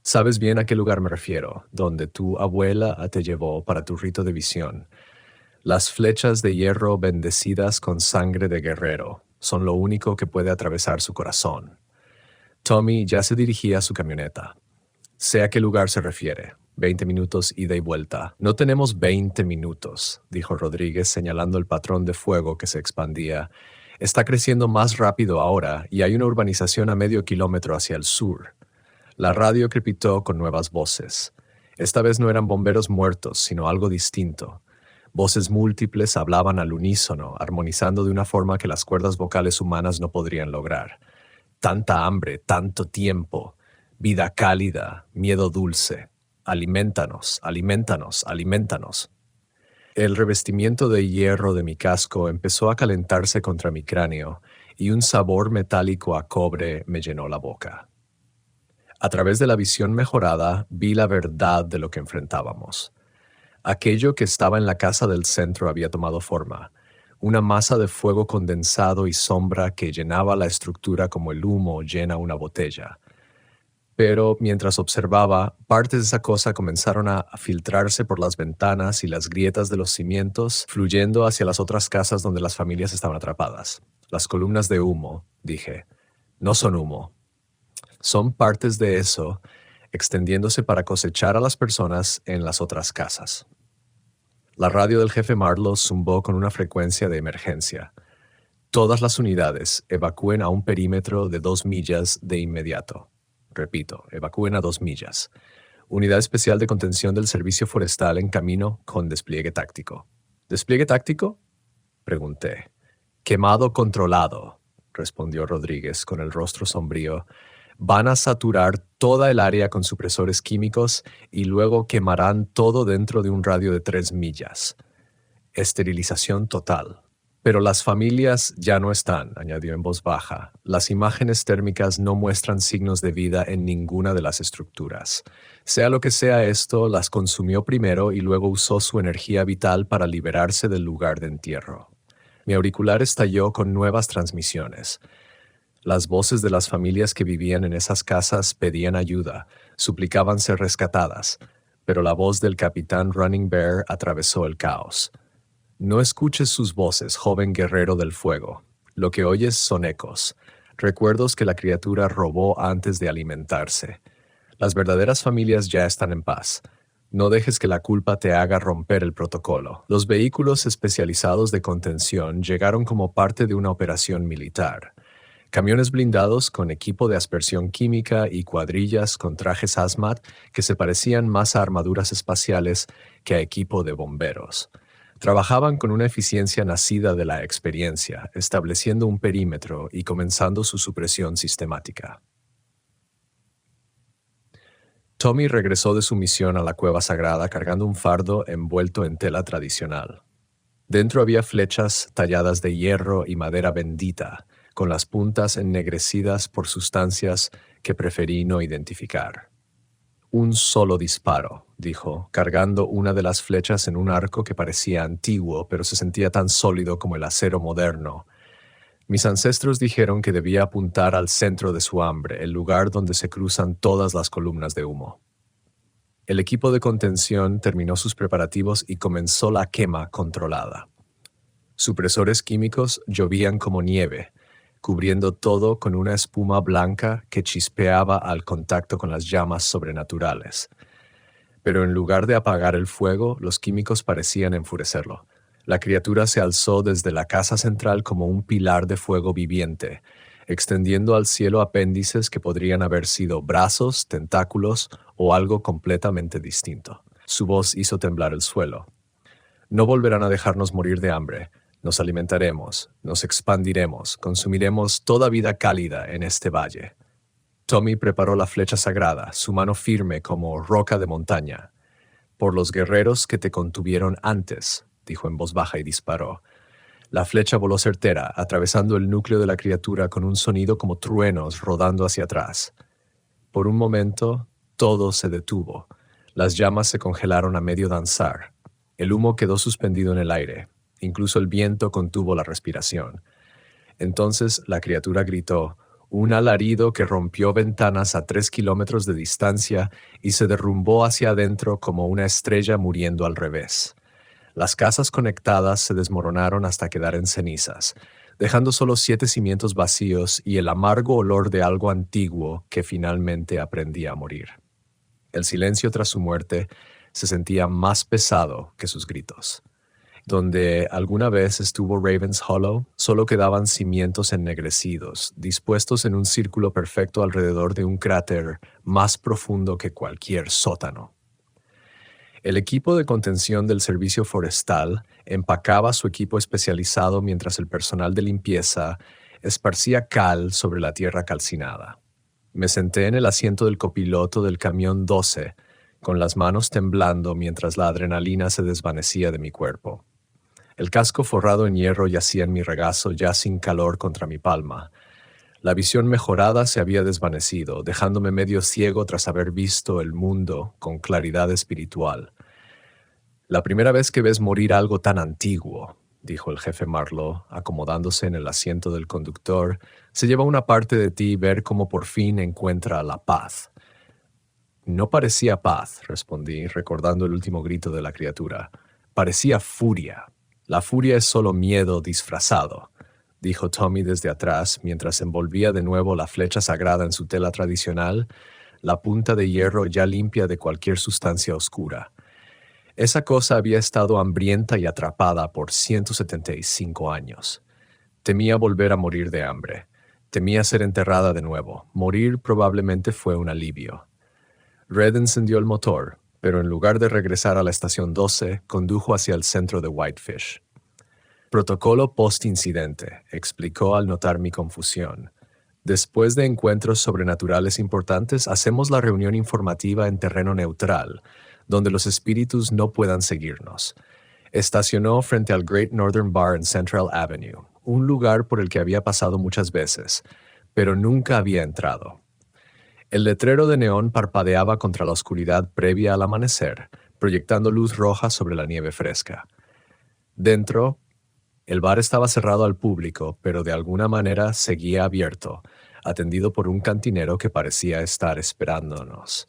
Sabes bien a qué lugar me refiero, donde tu abuela te llevó para tu rito de visión. Las flechas de hierro bendecidas con sangre de guerrero son lo único que puede atravesar su corazón. Tommy ya se dirigía a su camioneta. Sé a qué lugar se refiere. 20 minutos ida y vuelta. No tenemos 20 minutos, dijo Rodríguez señalando el patrón de fuego que se expandía. Está creciendo más rápido ahora y hay una urbanización a medio kilómetro hacia el sur. La radio crepitó con nuevas voces. Esta vez no eran bomberos muertos, sino algo distinto. Voces múltiples hablaban al unísono, armonizando de una forma que las cuerdas vocales humanas no podrían lograr. Tanta hambre, tanto tiempo, vida cálida, miedo dulce. Aliméntanos, aliméntanos, aliméntanos. El revestimiento de hierro de mi casco empezó a calentarse contra mi cráneo y un sabor metálico a cobre me llenó la boca. A través de la visión mejorada vi la verdad de lo que enfrentábamos. Aquello que estaba en la casa del centro había tomado forma, una masa de fuego condensado y sombra que llenaba la estructura como el humo llena una botella. Pero mientras observaba, partes de esa cosa comenzaron a filtrarse por las ventanas y las grietas de los cimientos, fluyendo hacia las otras casas donde las familias estaban atrapadas. Las columnas de humo, dije, no son humo. Son partes de eso, extendiéndose para cosechar a las personas en las otras casas. La radio del jefe Marlowe zumbó con una frecuencia de emergencia. Todas las unidades evacúen a un perímetro de 2 millas de inmediato. Repito, evacúen a 2 millas. Unidad especial de contención del servicio forestal en camino con despliegue táctico. ¿Despliegue táctico? Pregunté. Quemado controlado, respondió Rodríguez con el rostro sombrío. Van a saturar toda el área con supresores químicos y luego quemarán todo dentro de un radio de 3 millas. Esterilización total. Pero las familias ya no están, añadió en voz baja. Las imágenes térmicas no muestran signos de vida en ninguna de las estructuras. Sea lo que sea esto, las consumió primero y luego usó su energía vital para liberarse del lugar de entierro. Mi auricular estalló con nuevas transmisiones. Las voces de las familias que vivían en esas casas pedían ayuda, suplicaban ser rescatadas, pero la voz del capitán Running Bear atravesó el caos. No escuches sus voces, joven guerrero del fuego. Lo que oyes son ecos, recuerdos que la criatura robó antes de alimentarse. Las verdaderas familias ya están en paz. No dejes que la culpa te haga romper el protocolo. Los vehículos especializados de contención llegaron como parte de una operación militar. Camiones blindados con equipo de aspersión química y cuadrillas con trajes hazmat que se parecían más a armaduras espaciales que a equipo de bomberos. Trabajaban con una eficiencia nacida de la experiencia, estableciendo un perímetro y comenzando su supresión sistemática. Tommy regresó de su misión a la cueva sagrada cargando un fardo envuelto en tela tradicional. Dentro había flechas talladas de hierro y madera bendita, con las puntas ennegrecidas por sustancias que preferí no identificar. Un solo disparo, dijo, cargando una de las flechas en un arco que parecía antiguo, pero se sentía tan sólido como el acero moderno. Mis ancestros dijeron que debía apuntar al centro de su hambre, el lugar donde se cruzan todas las columnas de humo. El equipo de contención terminó sus preparativos y comenzó la quema controlada. Supresores químicos llovían como nieve, cubriendo todo con una espuma blanca que chispeaba al contacto con las llamas sobrenaturales. Pero en lugar de apagar el fuego, los químicos parecían enfurecerlo. La criatura se alzó desde la casa central como un pilar de fuego viviente, extendiendo al cielo apéndices que podrían haber sido brazos, tentáculos o algo completamente distinto. Su voz hizo temblar el suelo. No volverán a dejarnos morir de hambre. Nos alimentaremos, nos expandiremos, consumiremos toda vida cálida en este valle. Tommy preparó la flecha sagrada, su mano firme como roca de montaña. Por los guerreros que te contuvieron antes, dijo en voz baja y disparó. La flecha voló certera, atravesando el núcleo de la criatura con un sonido como truenos rodando hacia atrás. Por un momento, todo se detuvo. Las llamas se congelaron a medio danzar. El humo quedó suspendido en el aire. Incluso el viento contuvo la respiración. Entonces la criatura gritó, un alarido que rompió ventanas a 3 kilómetros de distancia y se derrumbó hacia adentro como una estrella muriendo al revés. Las casas conectadas se desmoronaron hasta quedar en cenizas, dejando solo 7 cimientos vacíos y el amargo olor de algo antiguo que finalmente aprendía a morir. El silencio tras su muerte se sentía más pesado que sus gritos. Donde alguna vez estuvo Raven's Hollow, solo quedaban cimientos ennegrecidos, dispuestos en un círculo perfecto alrededor de un cráter más profundo que cualquier sótano. El equipo de contención del servicio forestal empacaba su equipo especializado mientras el personal de limpieza esparcía cal sobre la tierra calcinada. Me senté en el asiento del copiloto del camión 12, con las manos temblando mientras la adrenalina se desvanecía de mi cuerpo. El casco forrado en hierro yacía en mi regazo ya sin calor contra mi palma. La visión mejorada se había desvanecido, dejándome medio ciego tras haber visto el mundo con claridad espiritual. La primera vez que ves morir algo tan antiguo, dijo el jefe Marlowe, acomodándose en el asiento del conductor, se lleva una parte de ti ver cómo por fin encuentra la paz. No parecía paz, respondí, recordando el último grito de la criatura. Parecía furia. La furia es solo miedo disfrazado, dijo Tommy desde atrás mientras envolvía de nuevo la flecha sagrada en su tela tradicional, la punta de hierro ya limpia de cualquier sustancia oscura. Esa cosa había estado hambrienta y atrapada por 175 años. Temía volver a morir de hambre. Temía ser enterrada de nuevo. Morir probablemente fue un alivio. Red encendió el motor, pero en lugar de regresar a la estación 12, condujo hacia el centro de Whitefish. Protocolo post-incidente, explicó al notar mi confusión. Después de encuentros sobrenaturales importantes, hacemos la reunión informativa en terreno neutral, donde los espíritus no puedan seguirnos. Estacionó frente al Great Northern Bar en Central Avenue, un lugar por el que había pasado muchas veces, pero nunca había entrado. El letrero de neón parpadeaba contra la oscuridad previa al amanecer, proyectando luz roja sobre la nieve fresca. Dentro, el bar estaba cerrado al público, pero de alguna manera seguía abierto, atendido por un cantinero que parecía estar esperándonos.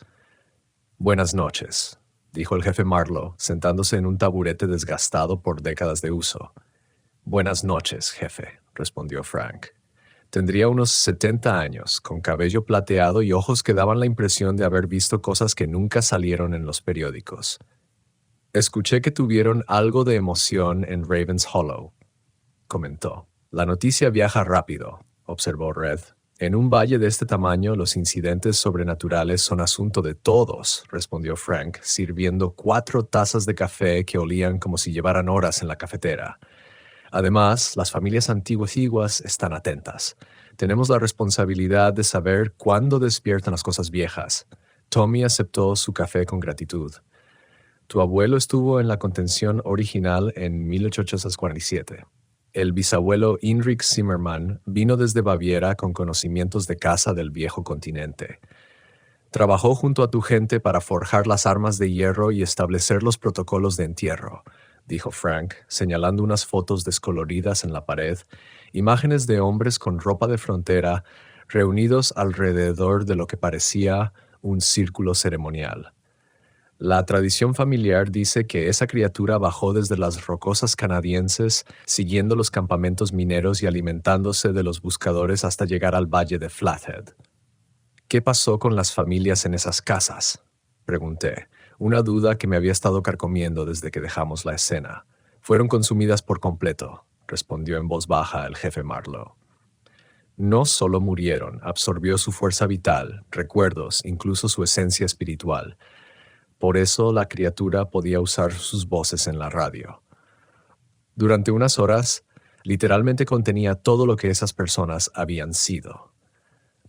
«Buenas noches», dijo el jefe Marlowe, sentándose en un taburete desgastado por décadas de uso. «Buenas noches, jefe», respondió Frank. Tendría unos 70 años, con cabello plateado y ojos que daban la impresión de haber visto cosas que nunca salieron en los periódicos. «Escuché que tuvieron algo de emoción en Raven's Hollow», comentó. «La noticia viaja rápido», observó Red. En un valle de este tamaño, los incidentes sobrenaturales son asunto de todos, respondió Frank, sirviendo 4 tazas de café que olían como si llevaran horas en la cafetera. Además, las familias antiguas están atentas. Tenemos la responsabilidad de saber cuándo despiertan las cosas viejas. Tommy aceptó su café con gratitud. Tu abuelo estuvo en la contención original en 1847. El bisabuelo Heinrich Zimmermann vino desde Baviera con conocimientos de caza del viejo continente. Trabajó junto a tu gente para forjar las armas de hierro y establecer los protocolos de entierro, dijo Frank, señalando unas fotos descoloridas en la pared, imágenes de hombres con ropa de frontera reunidos alrededor de lo que parecía un círculo ceremonial. La tradición familiar dice que esa criatura bajó desde las rocosas canadienses, siguiendo los campamentos mineros y alimentándose de los buscadores hasta llegar al valle de Flathead. ¿Qué pasó con las familias en esas casas?, pregunté, una duda que me había estado carcomiendo desde que dejamos la escena. Fueron consumidas por completo, respondió en voz baja el jefe Marlowe. No solo murieron, absorbió su fuerza vital, recuerdos, incluso su esencia espiritual. Por eso la criatura podía usar sus voces en la radio. Durante unas horas, literalmente contenía todo lo que esas personas habían sido.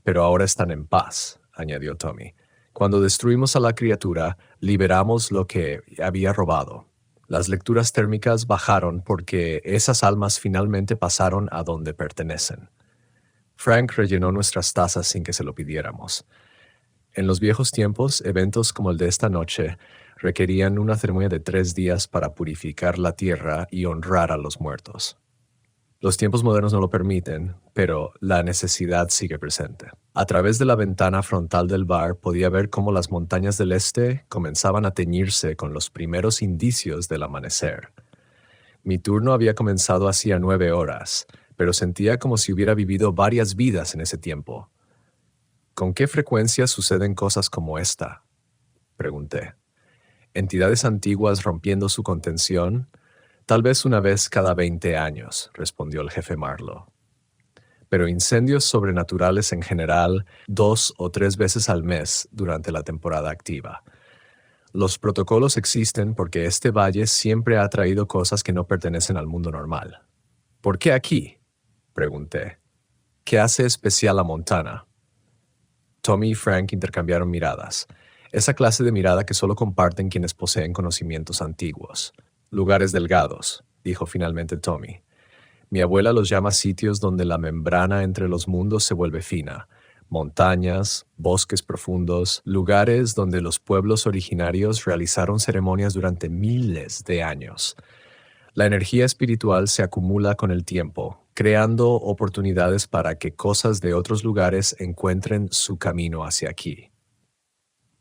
Pero ahora están en paz, añadió Tommy. Cuando destruimos a la criatura, liberamos lo que había robado. Las lecturas térmicas bajaron porque esas almas finalmente pasaron a donde pertenecen. Frank rellenó nuestras tazas sin que se lo pidiéramos. En los viejos tiempos, eventos como el de esta noche requerían una ceremonia de 3 días para purificar la tierra y honrar a los muertos. Los tiempos modernos no lo permiten, pero la necesidad sigue presente. A través de la ventana frontal del bar podía ver cómo las montañas del este comenzaban a teñirse con los primeros indicios del amanecer. Mi turno había comenzado hacía 9 horas, pero sentía como si hubiera vivido varias vidas en ese tiempo. ¿Con qué frecuencia suceden cosas como esta?, pregunté. ¿Entidades antiguas rompiendo su contención? Tal vez una vez cada 20 años, respondió el jefe Marlowe. Pero incendios sobrenaturales en general 2 o 3 veces al mes durante la temporada activa. Los protocolos existen porque este valle siempre ha traído cosas que no pertenecen al mundo normal. ¿Por qué aquí?, pregunté. ¿Qué hace especial a Montana? Tommy y Frank intercambiaron miradas. Esa clase de mirada que solo comparten quienes poseen conocimientos antiguos. Lugares delgados, dijo finalmente Tommy. Mi abuela los llama sitios donde la membrana entre los mundos se vuelve fina. Montañas, bosques profundos, lugares donde los pueblos originarios realizaron ceremonias durante miles de años. La energía espiritual se acumula con el tiempo, creando oportunidades para que cosas de otros lugares encuentren su camino hacia aquí.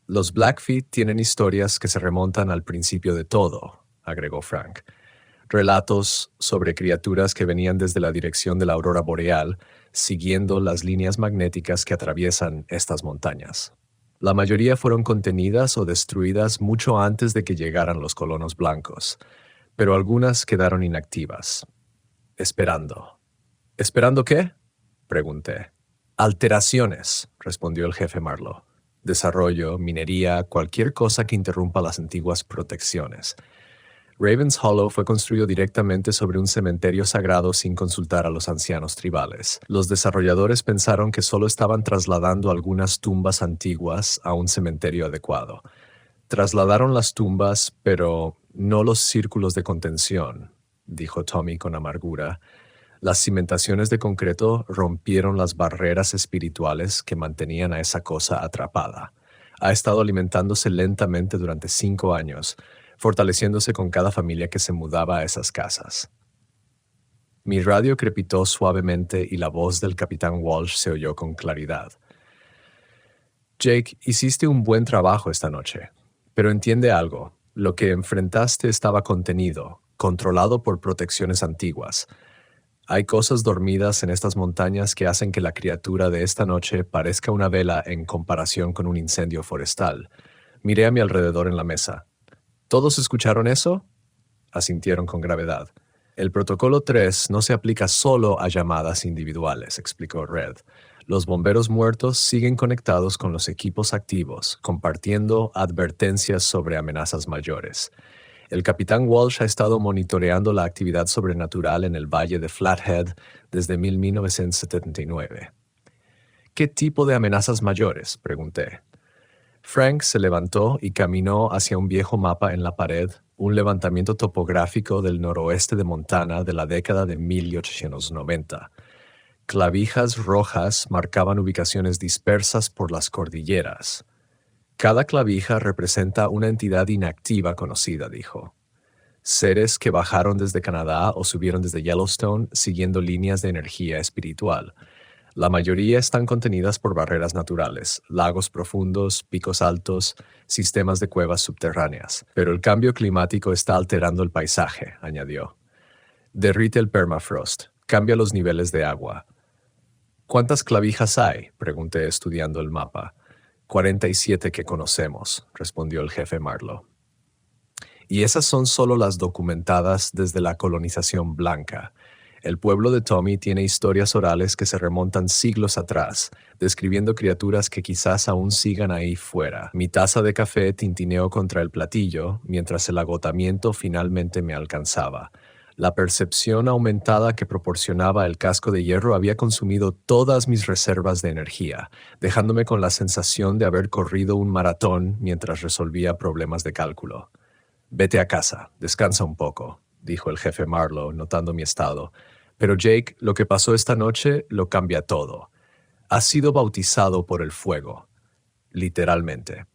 Los Blackfeet tienen historias que se remontan al principio de todo, agregó Frank. Relatos sobre criaturas que venían desde la dirección de la aurora boreal, siguiendo las líneas magnéticas que atraviesan estas montañas. La mayoría fueron contenidas o destruidas mucho antes de que llegaran los colonos blancos, pero algunas quedaron inactivas, esperando. ¿Esperando qué?, pregunté. Alteraciones, respondió el jefe Marlowe. Desarrollo, minería, cualquier cosa que interrumpa las antiguas protecciones. Ravens Hollow fue construido directamente sobre un cementerio sagrado sin consultar a los ancianos tribales. Los desarrolladores pensaron que solo estaban trasladando algunas tumbas antiguas a un cementerio adecuado. Trasladaron las tumbas, pero no los círculos de contención, dijo Tommy con amargura. Las cimentaciones de concreto rompieron las barreras espirituales que mantenían a esa cosa atrapada. Ha estado alimentándose lentamente durante 5 años, fortaleciéndose con cada familia que se mudaba a esas casas. Mi radio crepitó suavemente y la voz del capitán Walsh se oyó con claridad. Jake, hiciste un buen trabajo esta noche, pero entiende algo. Lo que enfrentaste estaba contenido, controlado por protecciones antiguas. Hay cosas dormidas en estas montañas que hacen que la criatura de esta noche parezca una vela en comparación con un incendio forestal. Miré a mi alrededor en la mesa. ¿Todos escucharon eso?, asintieron con gravedad. El protocolo 3 no se aplica solo a llamadas individuales, explicó Red. Los bomberos muertos siguen conectados con los equipos activos, compartiendo advertencias sobre amenazas mayores. El capitán Walsh ha estado monitoreando la actividad sobrenatural en el valle de Flathead desde 1979. ¿Qué tipo de amenazas mayores?, pregunté. Frank se levantó y caminó hacia un viejo mapa en la pared, un levantamiento topográfico del noroeste de Montana de la década de 1890. Clavijas rojas marcaban ubicaciones dispersas por las cordilleras. Cada clavija representa una entidad inactiva conocida, dijo. Seres que bajaron desde Canadá o subieron desde Yellowstone siguiendo líneas de energía espiritual. La mayoría están contenidas por barreras naturales, lagos profundos, picos altos, sistemas de cuevas subterráneas. Pero el cambio climático está alterando el paisaje, añadió. Derrite el permafrost, cambia los niveles de agua. ¿Cuántas clavijas hay?, pregunté estudiando el mapa. 47 que conocemos, respondió el jefe Marlowe. Y esas son solo las documentadas desde la colonización blanca. El pueblo de Tommy tiene historias orales que se remontan siglos atrás, describiendo criaturas que quizás aún sigan ahí fuera. Mi taza de café tintineó contra el platillo, mientras el agotamiento finalmente me alcanzaba. La percepción aumentada que proporcionaba el casco de hierro había consumido todas mis reservas de energía, dejándome con la sensación de haber corrido un maratón mientras resolvía problemas de cálculo. «Vete a casa, descansa un poco», dijo el jefe Marlowe, notando mi estado. «Pero Jake, lo que pasó esta noche lo cambia todo. Has sido bautizado por el fuego. Literalmente.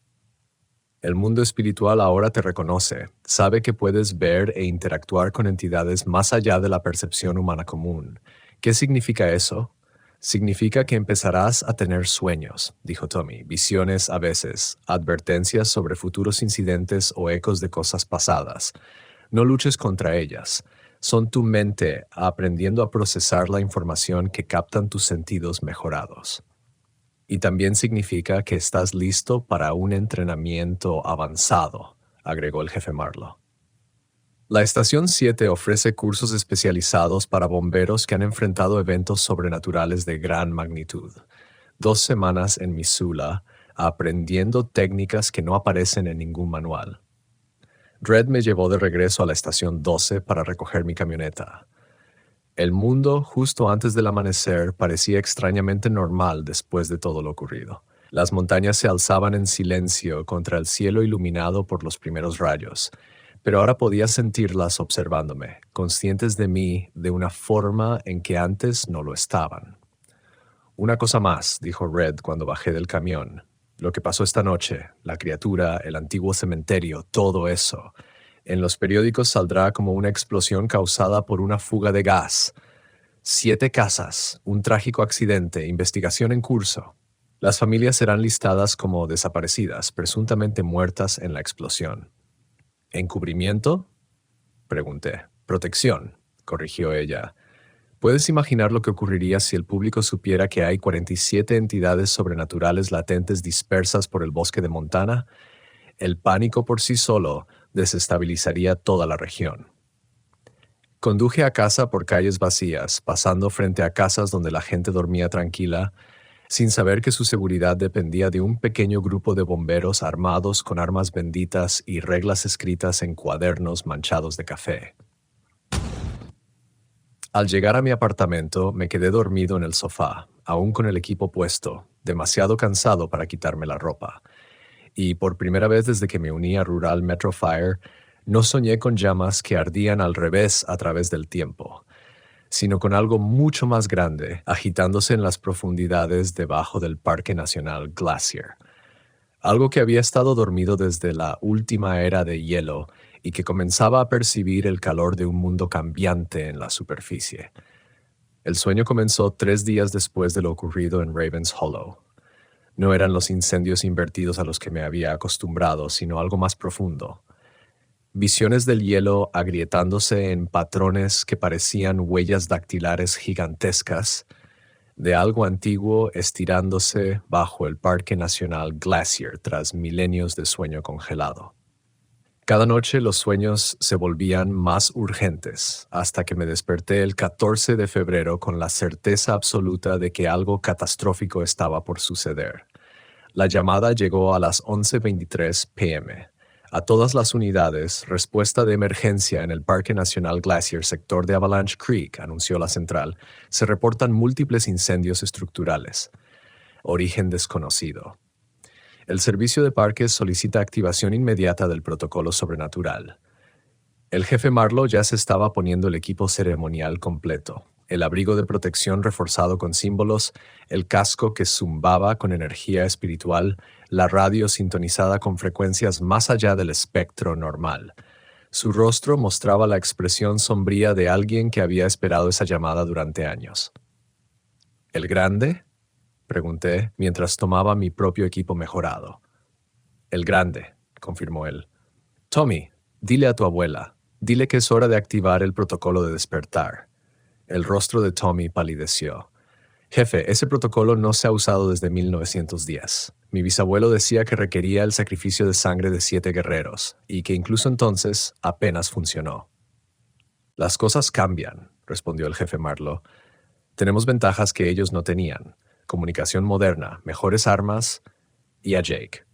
El mundo espiritual ahora te reconoce, sabe que puedes ver e interactuar con entidades más allá de la percepción humana común. ¿Qué significa eso? Significa que empezarás a tener sueños», dijo Tommy, visiones a veces, advertencias sobre futuros incidentes o ecos de cosas pasadas. No luches contra ellas. Son tu mente aprendiendo a procesar la información que captan tus sentidos mejorados. Y también significa que estás listo para un entrenamiento avanzado, agregó el jefe Marlowe. La Estación 7 ofrece cursos especializados para bomberos que han enfrentado eventos sobrenaturales de gran magnitud. 2 semanas en Missoula, aprendiendo técnicas que no aparecen en ningún manual. Red me llevó de regreso a la Estación 12 para recoger mi camioneta. El mundo, justo antes del amanecer, parecía extrañamente normal después de todo lo ocurrido. Las montañas se alzaban en silencio contra el cielo iluminado por los primeros rayos, pero ahora podía sentirlas observándome, conscientes de mí de una forma en que antes no lo estaban. «Una cosa más», dijo Red cuando bajé del camión. «Lo que pasó esta noche, la criatura, el antiguo cementerio, todo eso. En los periódicos saldrá como una explosión causada por una fuga de gas. 7 casas, un trágico accidente, investigación en curso. Las familias serán listadas como desaparecidas, presuntamente muertas en la explosión». «¿Encubrimiento?», pregunté. «Protección», corrigió ella. ¿Puedes imaginar lo que ocurriría si el público supiera que hay 47 entidades sobrenaturales latentes dispersas por el bosque de Montana? El pánico por sí solo desestabilizaría toda la región. Conduje a casa por calles vacías, pasando frente a casas donde la gente dormía tranquila, sin saber que su seguridad dependía de un pequeño grupo de bomberos armados con armas benditas y reglas escritas en cuadernos manchados de café. Al llegar a mi apartamento, me quedé dormido en el sofá, aún con el equipo puesto, demasiado cansado para quitarme la ropa. Y por primera vez desde que me uní a Rural Metro Fire, no soñé con llamas que ardían al revés a través del tiempo, sino con algo mucho más grande, agitándose en las profundidades debajo del Parque Nacional Glacier. Algo que había estado dormido desde la última era de hielo y que comenzaba a percibir el calor de un mundo cambiante en la superficie. El sueño comenzó 3 días después de lo ocurrido en Ravens Hollow. No eran los incendios invertidos a los que me había acostumbrado, sino algo más profundo. Visiones del hielo agrietándose en patrones que parecían huellas dactilares gigantescas, de algo antiguo estirándose bajo el Parque Nacional Glacier tras milenios de sueño congelado. Cada noche los sueños se volvían más urgentes, hasta que me desperté el 14 de febrero con la certeza absoluta de que algo catastrófico estaba por suceder. La llamada llegó a las 11:23 p.m. A todas las unidades, respuesta de emergencia en el Parque Nacional Glacier, sector de Avalanche Creek, anunció la central. Se reportan múltiples incendios estructurales. Origen desconocido. El servicio de parques solicita activación inmediata del protocolo sobrenatural. El jefe Marlowe ya se estaba poniendo el equipo ceremonial completo. El abrigo de protección reforzado con símbolos, el casco que zumbaba con energía espiritual, la radio sintonizada con frecuencias más allá del espectro normal. Su rostro mostraba la expresión sombría de alguien que había esperado esa llamada durante años. ¿El grande?, pregunté mientras tomaba mi propio equipo mejorado. El grande, confirmó él. Tommy, dile a tu abuela. Dile que es hora de activar el protocolo de despertar. El rostro de Tommy palideció. Jefe, ese protocolo no se ha usado desde 1910. Mi bisabuelo decía que requería el sacrificio de sangre de 7 guerreros, y que incluso entonces apenas funcionó. Las cosas cambian, respondió el jefe Marlowe. Tenemos ventajas que ellos no tenían. Comunicación moderna, mejores armas y a Jake.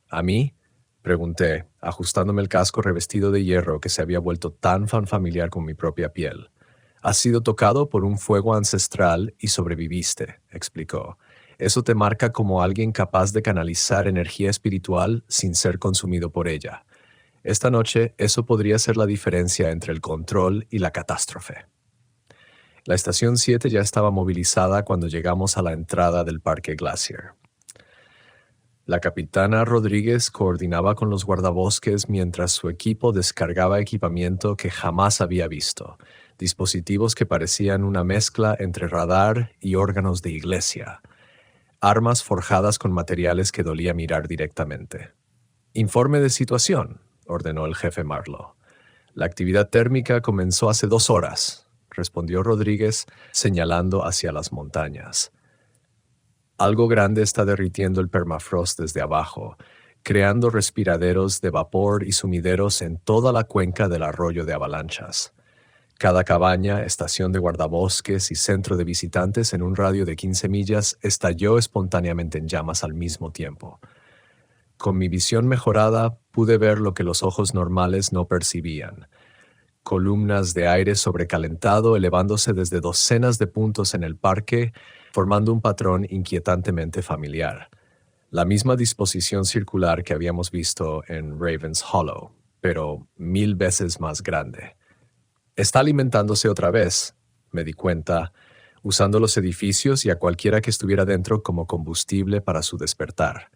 ¿A mí?, pregunté, ajustándome el casco revestido de hierro que se había vuelto tan familiar con mi propia piel. Has sido tocado por un fuego ancestral y sobreviviste, explicó. Eso te marca como alguien capaz de canalizar energía espiritual sin ser consumido por ella. Esta noche, eso podría ser la diferencia entre el control y la catástrofe. La estación 7 ya estaba movilizada cuando llegamos a la entrada del Parque Glacier. La capitana Rodríguez coordinaba con los guardabosques mientras su equipo descargaba equipamiento que jamás había visto, dispositivos que parecían una mezcla entre radar y órganos de iglesia, armas forjadas con materiales que dolía mirar directamente. «Informe de situación», ordenó el jefe Marlowe. «La actividad térmica comenzó hace 2 horas», respondió Rodríguez, señalando hacia las montañas. Algo grande está derritiendo el permafrost desde abajo, creando respiraderos de vapor y sumideros en toda la cuenca del arroyo de avalanchas. Cada cabaña, estación de guardabosques y centro de visitantes en un radio de 15 millas estalló espontáneamente en llamas al mismo tiempo. Con mi visión mejorada pude ver lo que los ojos normales no percibían. Columnas de aire sobrecalentado elevándose desde docenas de puntos en el parque, formando un patrón inquietantemente familiar. La misma disposición circular que habíamos visto en Ravens Hollow, pero 1000 veces más grande. Está alimentándose otra vez, me di cuenta, usando los edificios y a cualquiera que estuviera dentro como combustible para su despertar.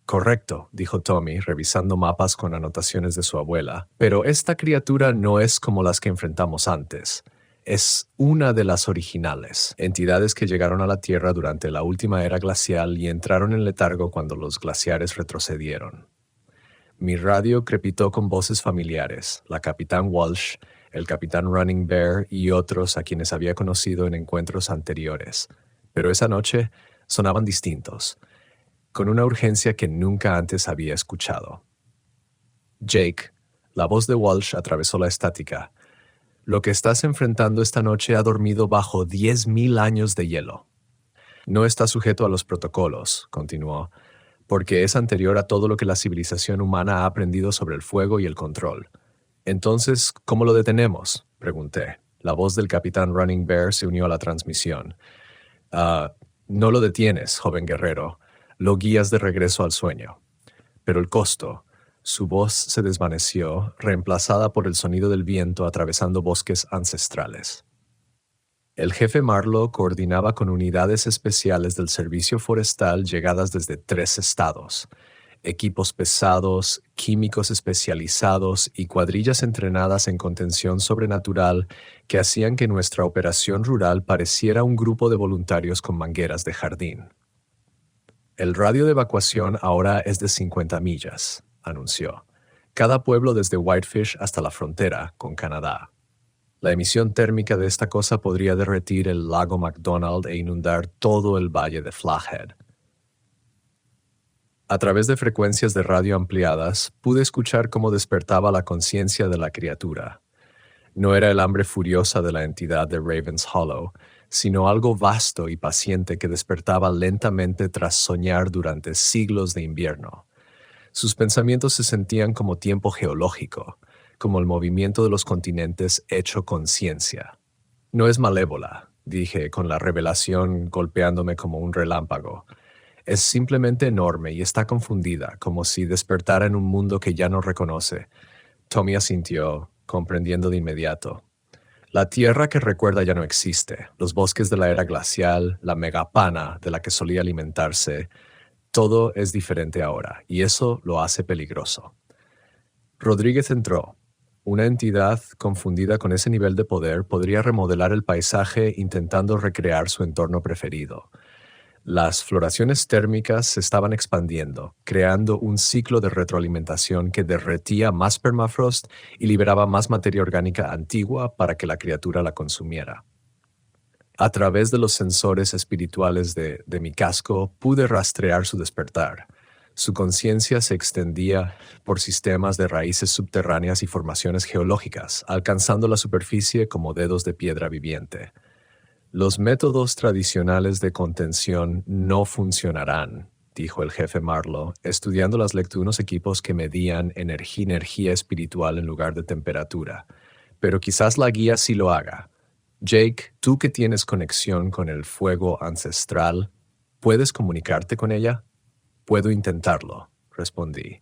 Correcto, dijo Tommy, revisando mapas con anotaciones de su abuela, pero esta criatura no es como las que enfrentamos antes. Es una de las originales, entidades que llegaron a la Tierra durante la última era glacial y entraron en letargo cuando los glaciares retrocedieron. Mi radio crepitó con voces familiares, la capitán Walsh, el capitán Running Bear y otros a quienes había conocido en encuentros anteriores. Pero esa noche sonaban distintos, con una urgencia que nunca antes había escuchado. Jake, la voz de Walsh atravesó la estática. Lo que estás enfrentando esta noche ha dormido bajo 10,000 años de hielo. No está sujeto a los protocolos, continuó, porque es anterior a todo lo que la civilización humana ha aprendido sobre el fuego y el control. Entonces, ¿cómo lo detenemos?, pregunté. La voz del capitán Running Bear se unió a la transmisión. No lo detienes, joven guerrero. Lo guías de regreso al sueño. Pero el costo. Su voz se desvaneció, reemplazada por el sonido del viento atravesando bosques ancestrales. El jefe Marlowe coordinaba con unidades especiales del servicio forestal llegadas desde 3 estados. Equipos pesados, químicos especializados y cuadrillas entrenadas en contención sobrenatural que hacían que nuestra operación rural pareciera un grupo de voluntarios con mangueras de jardín. El radio de evacuación ahora es de 50 millas, anunció. Cada pueblo desde Whitefish hasta la frontera con Canadá. La emisión térmica de esta cosa podría derretir el lago McDonald e inundar todo el valle de Flathead. A través de frecuencias de radio ampliadas, pude escuchar cómo despertaba la conciencia de la criatura. No era el hambre furiosa de la entidad de Ravens Hollow, sino algo vasto y paciente que despertaba lentamente tras soñar durante siglos de invierno. Sus pensamientos se sentían como tiempo geológico, como el movimiento de los continentes hecho conciencia. No es malévola, dije con la revelación golpeándome como un relámpago. Es simplemente enorme y está confundida, como si despertara en un mundo que ya no reconoce. Tommy asintió, comprendiendo de inmediato. La tierra que recuerda ya no existe. Los bosques de la era glacial, la megapana de la que solía alimentarse, todo es diferente ahora, y eso lo hace peligroso. Rodríguez entró. Una entidad confundida con ese nivel de poder podría remodelar el paisaje intentando recrear su entorno preferido. Las floraciones térmicas se estaban expandiendo, creando un ciclo de retroalimentación que derretía más permafrost y liberaba más materia orgánica antigua para que la criatura la consumiera. A través de los sensores espirituales de mi casco pude rastrear su despertar. Su conciencia se extendía por sistemas de raíces subterráneas y formaciones geológicas, alcanzando la superficie como dedos de piedra viviente. Los métodos tradicionales de contención no funcionarán, dijo el jefe Marlowe, estudiando las lecturas de unos equipos que medían energía espiritual en lugar de temperatura. Pero quizás la guía sí lo haga. Jake, tú que tienes conexión con el fuego ancestral, ¿puedes comunicarte con ella? Puedo intentarlo, respondí.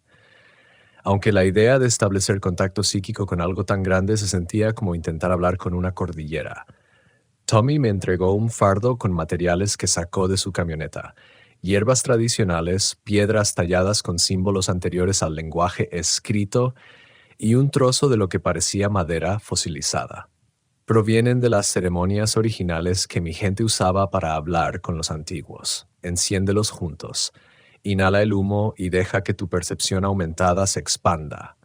Aunque la idea de establecer contacto psíquico con algo tan grande se sentía como intentar hablar con una cordillera. Tommy me entregó un fardo con materiales que sacó de su camioneta, hierbas tradicionales, piedras talladas con símbolos anteriores al lenguaje escrito y un trozo de lo que parecía madera fosilizada. Provienen de las ceremonias originales que mi gente usaba para hablar con los antiguos. Enciéndelos juntos. Inhala el humo y deja que tu percepción aumentada se expanda.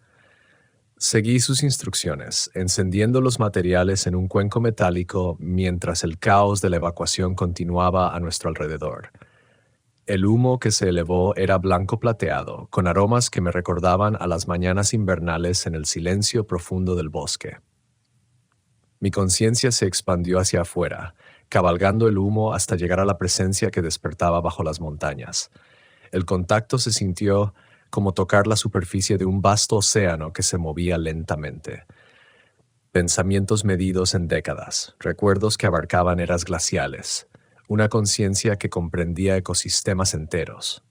Seguí sus instrucciones, encendiendo los materiales en un cuenco metálico mientras el caos de la evacuación continuaba a nuestro alrededor. El humo que se elevó era blanco plateado, con aromas que me recordaban a las mañanas invernales en el silencio profundo del bosque. Mi conciencia se expandió hacia afuera, cabalgando el humo hasta llegar a la presencia que despertaba bajo las montañas. El contacto se sintió como tocar la superficie de un vasto océano que se movía lentamente. Pensamientos medidos en décadas, recuerdos que abarcaban eras glaciales, una conciencia que comprendía ecosistemas enteros.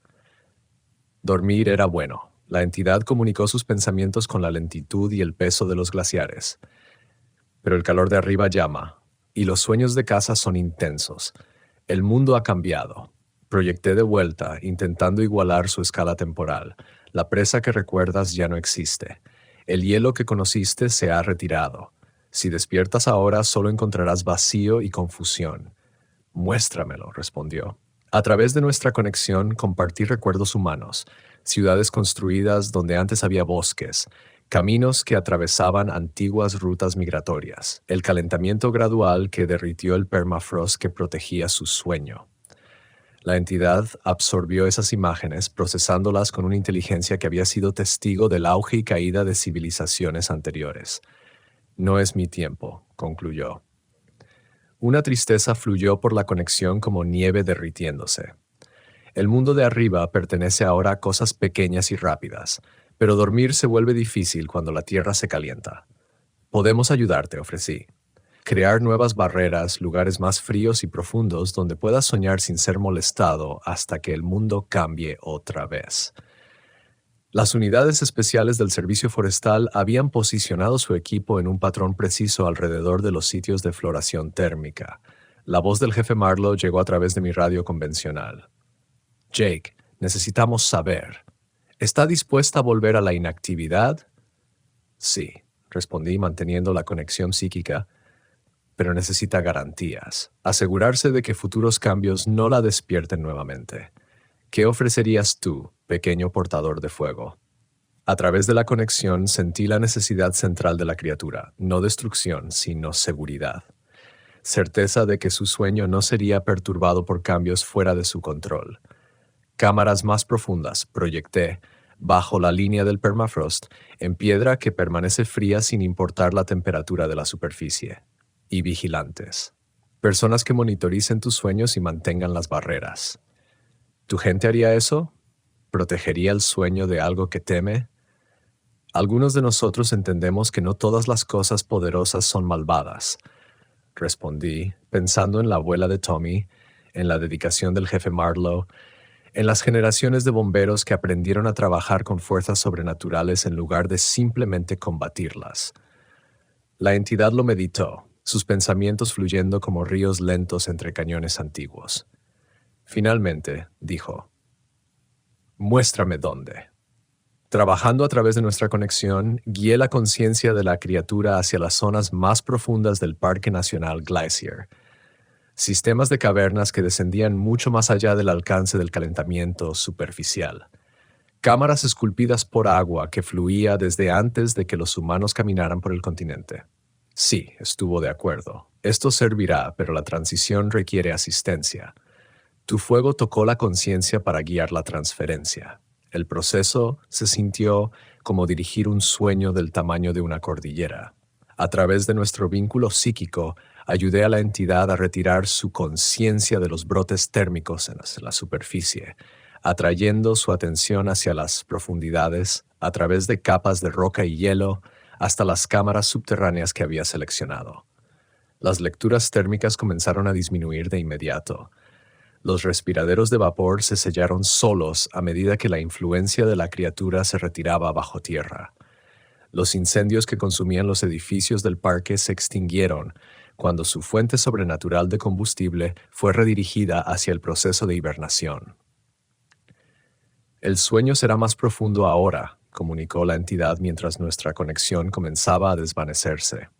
Dormir era bueno. La entidad comunicó sus pensamientos con la lentitud y el peso de los glaciares. Pero el calor de arriba llama, y los sueños de casa son intensos. El mundo ha cambiado. Proyecté de vuelta, intentando igualar su escala temporal. La presa que recuerdas ya no existe. El hielo que conociste se ha retirado. Si despiertas ahora, solo encontrarás vacío y confusión. Muéstramelo, respondió. A través de nuestra conexión compartí recuerdos humanos, ciudades construidas donde antes había bosques, caminos que atravesaban antiguas rutas migratorias, el calentamiento gradual que derritió el permafrost que protegía su sueño. La entidad absorbió esas imágenes, procesándolas con una inteligencia que había sido testigo del auge y caída de civilizaciones anteriores. No es mi tiempo, concluyó. Una tristeza fluyó por la conexión como nieve derritiéndose. El mundo de arriba pertenece ahora a cosas pequeñas y rápidas, pero dormir se vuelve difícil cuando la tierra se calienta. Podemos ayudarte, ofrecí. Crear nuevas barreras, lugares más fríos y profundos donde puedas soñar sin ser molestado hasta que el mundo cambie otra vez. Las unidades especiales del Servicio Forestal habían posicionado su equipo en un patrón preciso alrededor de los sitios de floración térmica. La voz del jefe Marlowe llegó a través de mi radio convencional. Jake, necesitamos saber. ¿Está dispuesta a volver a la inactividad? Sí, respondí manteniendo la conexión psíquica, pero necesita garantías. Asegurarse de que futuros cambios no la despierten nuevamente. ¿Qué ofrecerías tú, pequeño portador de fuego? A través de la conexión sentí la necesidad central de la criatura, no destrucción, sino seguridad. Certeza de que su sueño no sería perturbado por cambios fuera de su control. Cámaras más profundas, proyecté, bajo la línea del permafrost, en piedra que permanece fría sin importar la temperatura de la superficie. Y vigilantes. Personas que monitoricen tus sueños y mantengan las barreras. ¿Tu gente haría eso? ¿Protegería el sueño de algo que teme? Algunos de nosotros entendemos que no todas las cosas poderosas son malvadas. Respondí, pensando en la abuela de Tommy, en la dedicación del jefe Marlowe, en las generaciones de bomberos que aprendieron a trabajar con fuerzas sobrenaturales en lugar de simplemente combatirlas. La entidad lo meditó, sus pensamientos fluyendo como ríos lentos entre cañones antiguos. Finalmente, dijo, «Muéstrame dónde». Trabajando a través de nuestra conexión, guié la conciencia de la criatura hacia las zonas más profundas del Parque Nacional Glacier, sistemas de cavernas que descendían mucho más allá del alcance del calentamiento superficial. Cámaras esculpidas por agua que fluía desde antes de que los humanos caminaran por el continente. Sí, estuvo de acuerdo. Esto servirá, pero la transición requiere asistencia. Tu fuego tocó la conciencia para guiar la transferencia. El proceso se sintió como dirigir un sueño del tamaño de una cordillera. A través de nuestro vínculo psíquico, ayudé a la entidad a retirar su conciencia de los brotes térmicos en la superficie, atrayendo su atención hacia las profundidades a través de capas de roca y hielo hasta las cámaras subterráneas que había seleccionado. Las lecturas térmicas comenzaron a disminuir de inmediato. Los respiraderos de vapor se sellaron solos a medida que la influencia de la criatura se retiraba bajo tierra. Los incendios que consumían los edificios del parque se extinguieron cuando su fuente sobrenatural de combustible fue redirigida hacia el proceso de hibernación. El sueño será más profundo ahora, comunicó la entidad mientras nuestra conexión comenzaba a desvanecerse.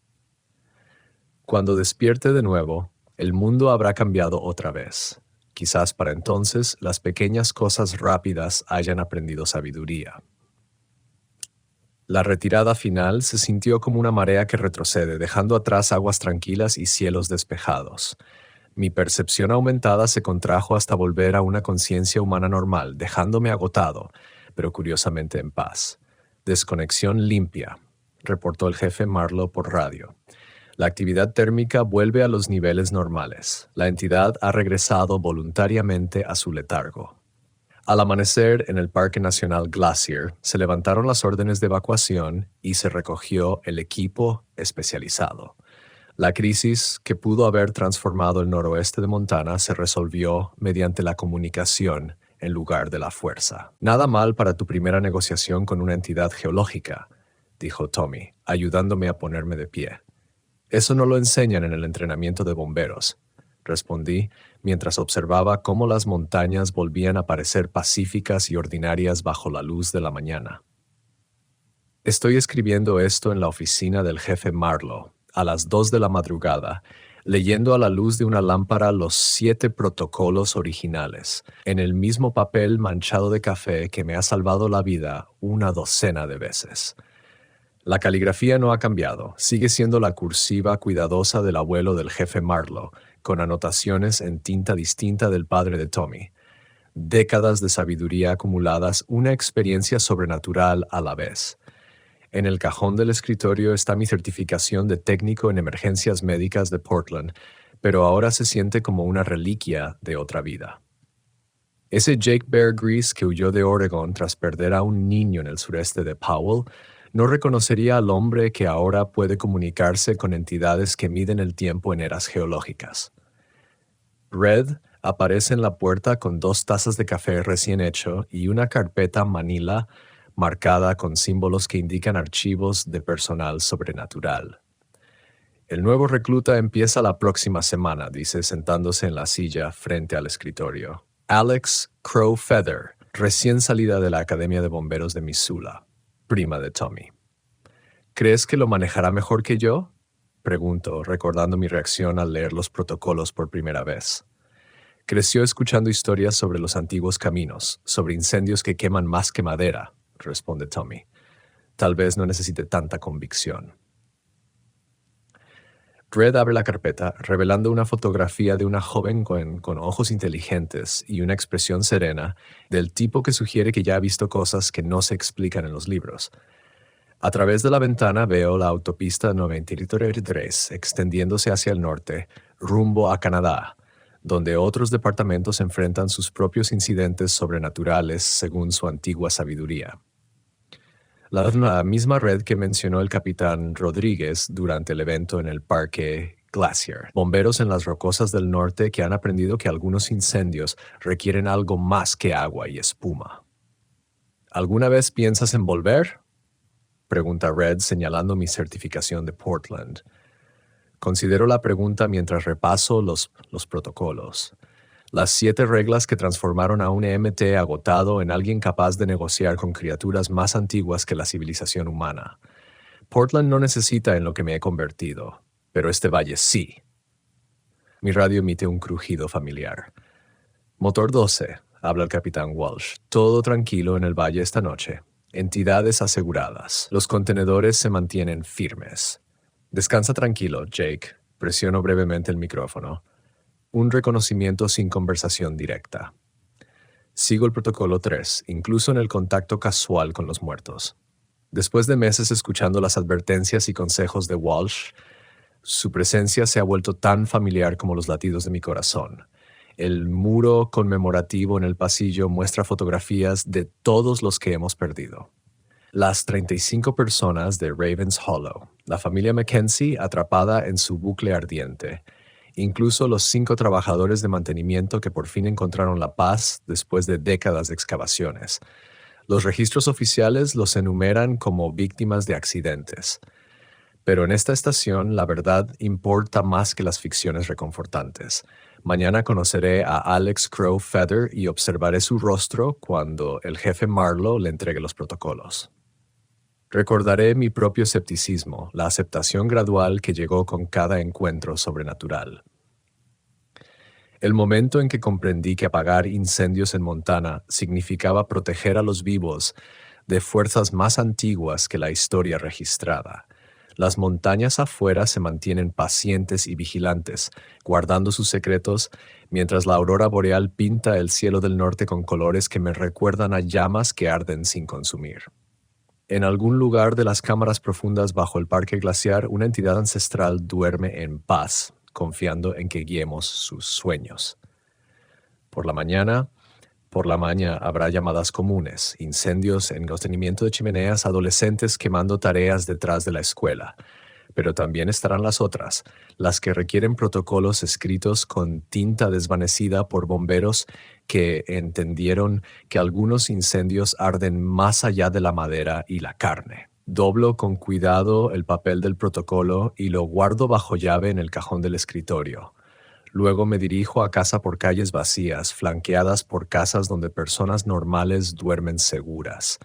Cuando despierte de nuevo, el mundo habrá cambiado otra vez. Quizás para entonces las pequeñas cosas rápidas hayan aprendido sabiduría. La retirada final se sintió como una marea que retrocede, dejando atrás aguas tranquilas y cielos despejados. Mi percepción aumentada se contrajo hasta volver a una conciencia humana normal, dejándome agotado, pero curiosamente en paz. Desconexión limpia, reportó el jefe Marlowe por radio. La actividad térmica vuelve a los niveles normales. La entidad ha regresado voluntariamente a su letargo. Al amanecer, en el Parque Nacional Glacier, se levantaron las órdenes de evacuación y se recogió el equipo especializado. La crisis que pudo haber transformado el noroeste de Montana se resolvió mediante la comunicación en lugar de la fuerza. Nada mal para tu primera negociación con una entidad geológica, dijo Tommy, ayudándome a ponerme de pie. Eso no lo enseñan en el entrenamiento de bomberos, respondí mientras observaba cómo las montañas volvían a parecer pacíficas y ordinarias bajo la luz de la mañana. Estoy escribiendo esto en la oficina del jefe Marlowe, a las 2 de la madrugada, leyendo a la luz de una lámpara los 7 protocolos originales, en el mismo papel manchado de café que me ha salvado la vida una docena de veces. La caligrafía no ha cambiado, sigue siendo la cursiva cuidadosa del abuelo del jefe Marlowe, con anotaciones en tinta distinta del padre de Tommy. Décadas de sabiduría acumuladas, una experiencia sobrenatural a la vez. En el cajón del escritorio está mi certificación de técnico en emergencias médicas de Portland, pero ahora se siente como una reliquia de otra vida. Ese Jake Bear Grease que huyó de Oregon tras perder a un niño en el sureste de Powell no reconocería al hombre que ahora puede comunicarse con entidades que miden el tiempo en eras geológicas. Red aparece en la puerta con 2 tazas de café recién hecho y una carpeta Manila marcada con símbolos que indican archivos de personal sobrenatural. El nuevo recluta empieza la próxima semana, dice sentándose en la silla frente al escritorio. Alex Crow Feather, recién salida de la Academia de Bomberos de Missoula, prima de Tommy. ¿Crees que lo manejará mejor que yo? Pregunto, recordando mi reacción al leer los protocolos por primera vez. Creció escuchando historias sobre los antiguos caminos, sobre incendios que queman más que madera, responde Tommy. Tal vez no necesite tanta convicción. Red abre la carpeta, revelando una fotografía de una joven con ojos inteligentes y una expresión serena, del tipo que sugiere que ya ha visto cosas que no se explican en los libros. A través de la ventana veo la autopista 93 extendiéndose hacia el norte, rumbo a Canadá, donde otros departamentos enfrentan sus propios incidentes sobrenaturales según su antigua sabiduría. La misma red que mencionó el capitán Rodríguez durante el evento en el Parque Glacier. Bomberos en las rocosas del norte que han aprendido que algunos incendios requieren algo más que agua y espuma. ¿Alguna vez piensas en volver?, pregunta Red señalando mi certificación de Portland. Considero la pregunta mientras repaso los protocolos. Las 7 reglas que transformaron a un EMT agotado en alguien capaz de negociar con criaturas más antiguas que la civilización humana. Portland no necesita en lo que me he convertido, pero este valle sí. Mi radio emite un crujido familiar. Motor 12, habla el capitán Walsh. Todo tranquilo en el valle esta noche. Entidades aseguradas. Los contenedores se mantienen firmes. Descansa tranquilo, Jake. Presiono brevemente el micrófono. Un reconocimiento sin conversación directa. Sigo el protocolo 3, incluso en el contacto casual con los muertos. Después de meses escuchando las advertencias y consejos de Walsh, su presencia se ha vuelto tan familiar como los latidos de mi corazón. El muro conmemorativo en el pasillo muestra fotografías de todos los que hemos perdido. Las 35 personas de Ravens Hollow, la familia Mackenzie atrapada en su bucle ardiente, incluso los 5 trabajadores de mantenimiento que por fin encontraron la paz después de décadas de excavaciones. Los registros oficiales los enumeran como víctimas de accidentes. Pero en esta estación la verdad importa más que las ficciones reconfortantes. Mañana conoceré a Alex Crow Feather y observaré su rostro cuando el jefe Marlowe le entregue los protocolos. Recordaré mi propio escepticismo, la aceptación gradual que llegó con cada encuentro sobrenatural. El momento en que comprendí que apagar incendios en Montana significaba proteger a los vivos de fuerzas más antiguas que la historia registrada. Las montañas afuera se mantienen pacientes y vigilantes, guardando sus secretos, mientras la aurora boreal pinta el cielo del norte con colores que me recuerdan a llamas que arden sin consumir. En algún lugar de las cámaras profundas bajo el parque glaciar, una entidad ancestral duerme en paz, confiando en que guiemos sus sueños. Por la mañana habrá llamadas comunes, incendios en mantenimiento de chimeneas, adolescentes quemando tareas detrás de la escuela. Pero también estarán las otras, las que requieren protocolos escritos con tinta desvanecida por bomberos que entendieron que algunos incendios arden más allá de la madera y la carne. Doblo con cuidado el papel del protocolo y lo guardo bajo llave en el cajón del escritorio. Luego me dirijo a casa por calles vacías, flanqueadas por casas donde personas normales duermen seguras.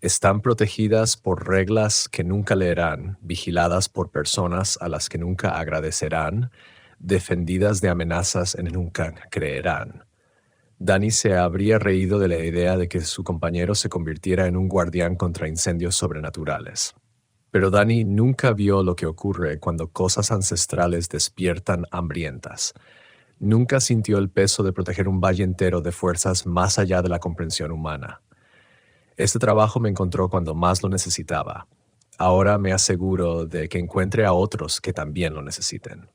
Están protegidas por reglas que nunca leerán, vigiladas por personas a las que nunca agradecerán, defendidas de amenazas en que nunca creerán. Danny se habría reído de la idea de que su compañero se convirtiera en un guardián contra incendios sobrenaturales. Pero Danny nunca vio lo que ocurre cuando cosas ancestrales despiertan hambrientas. Nunca sintió el peso de proteger un valle entero de fuerzas más allá de la comprensión humana. Este trabajo me encontró cuando más lo necesitaba. Ahora me aseguro de que encuentre a otros que también lo necesiten.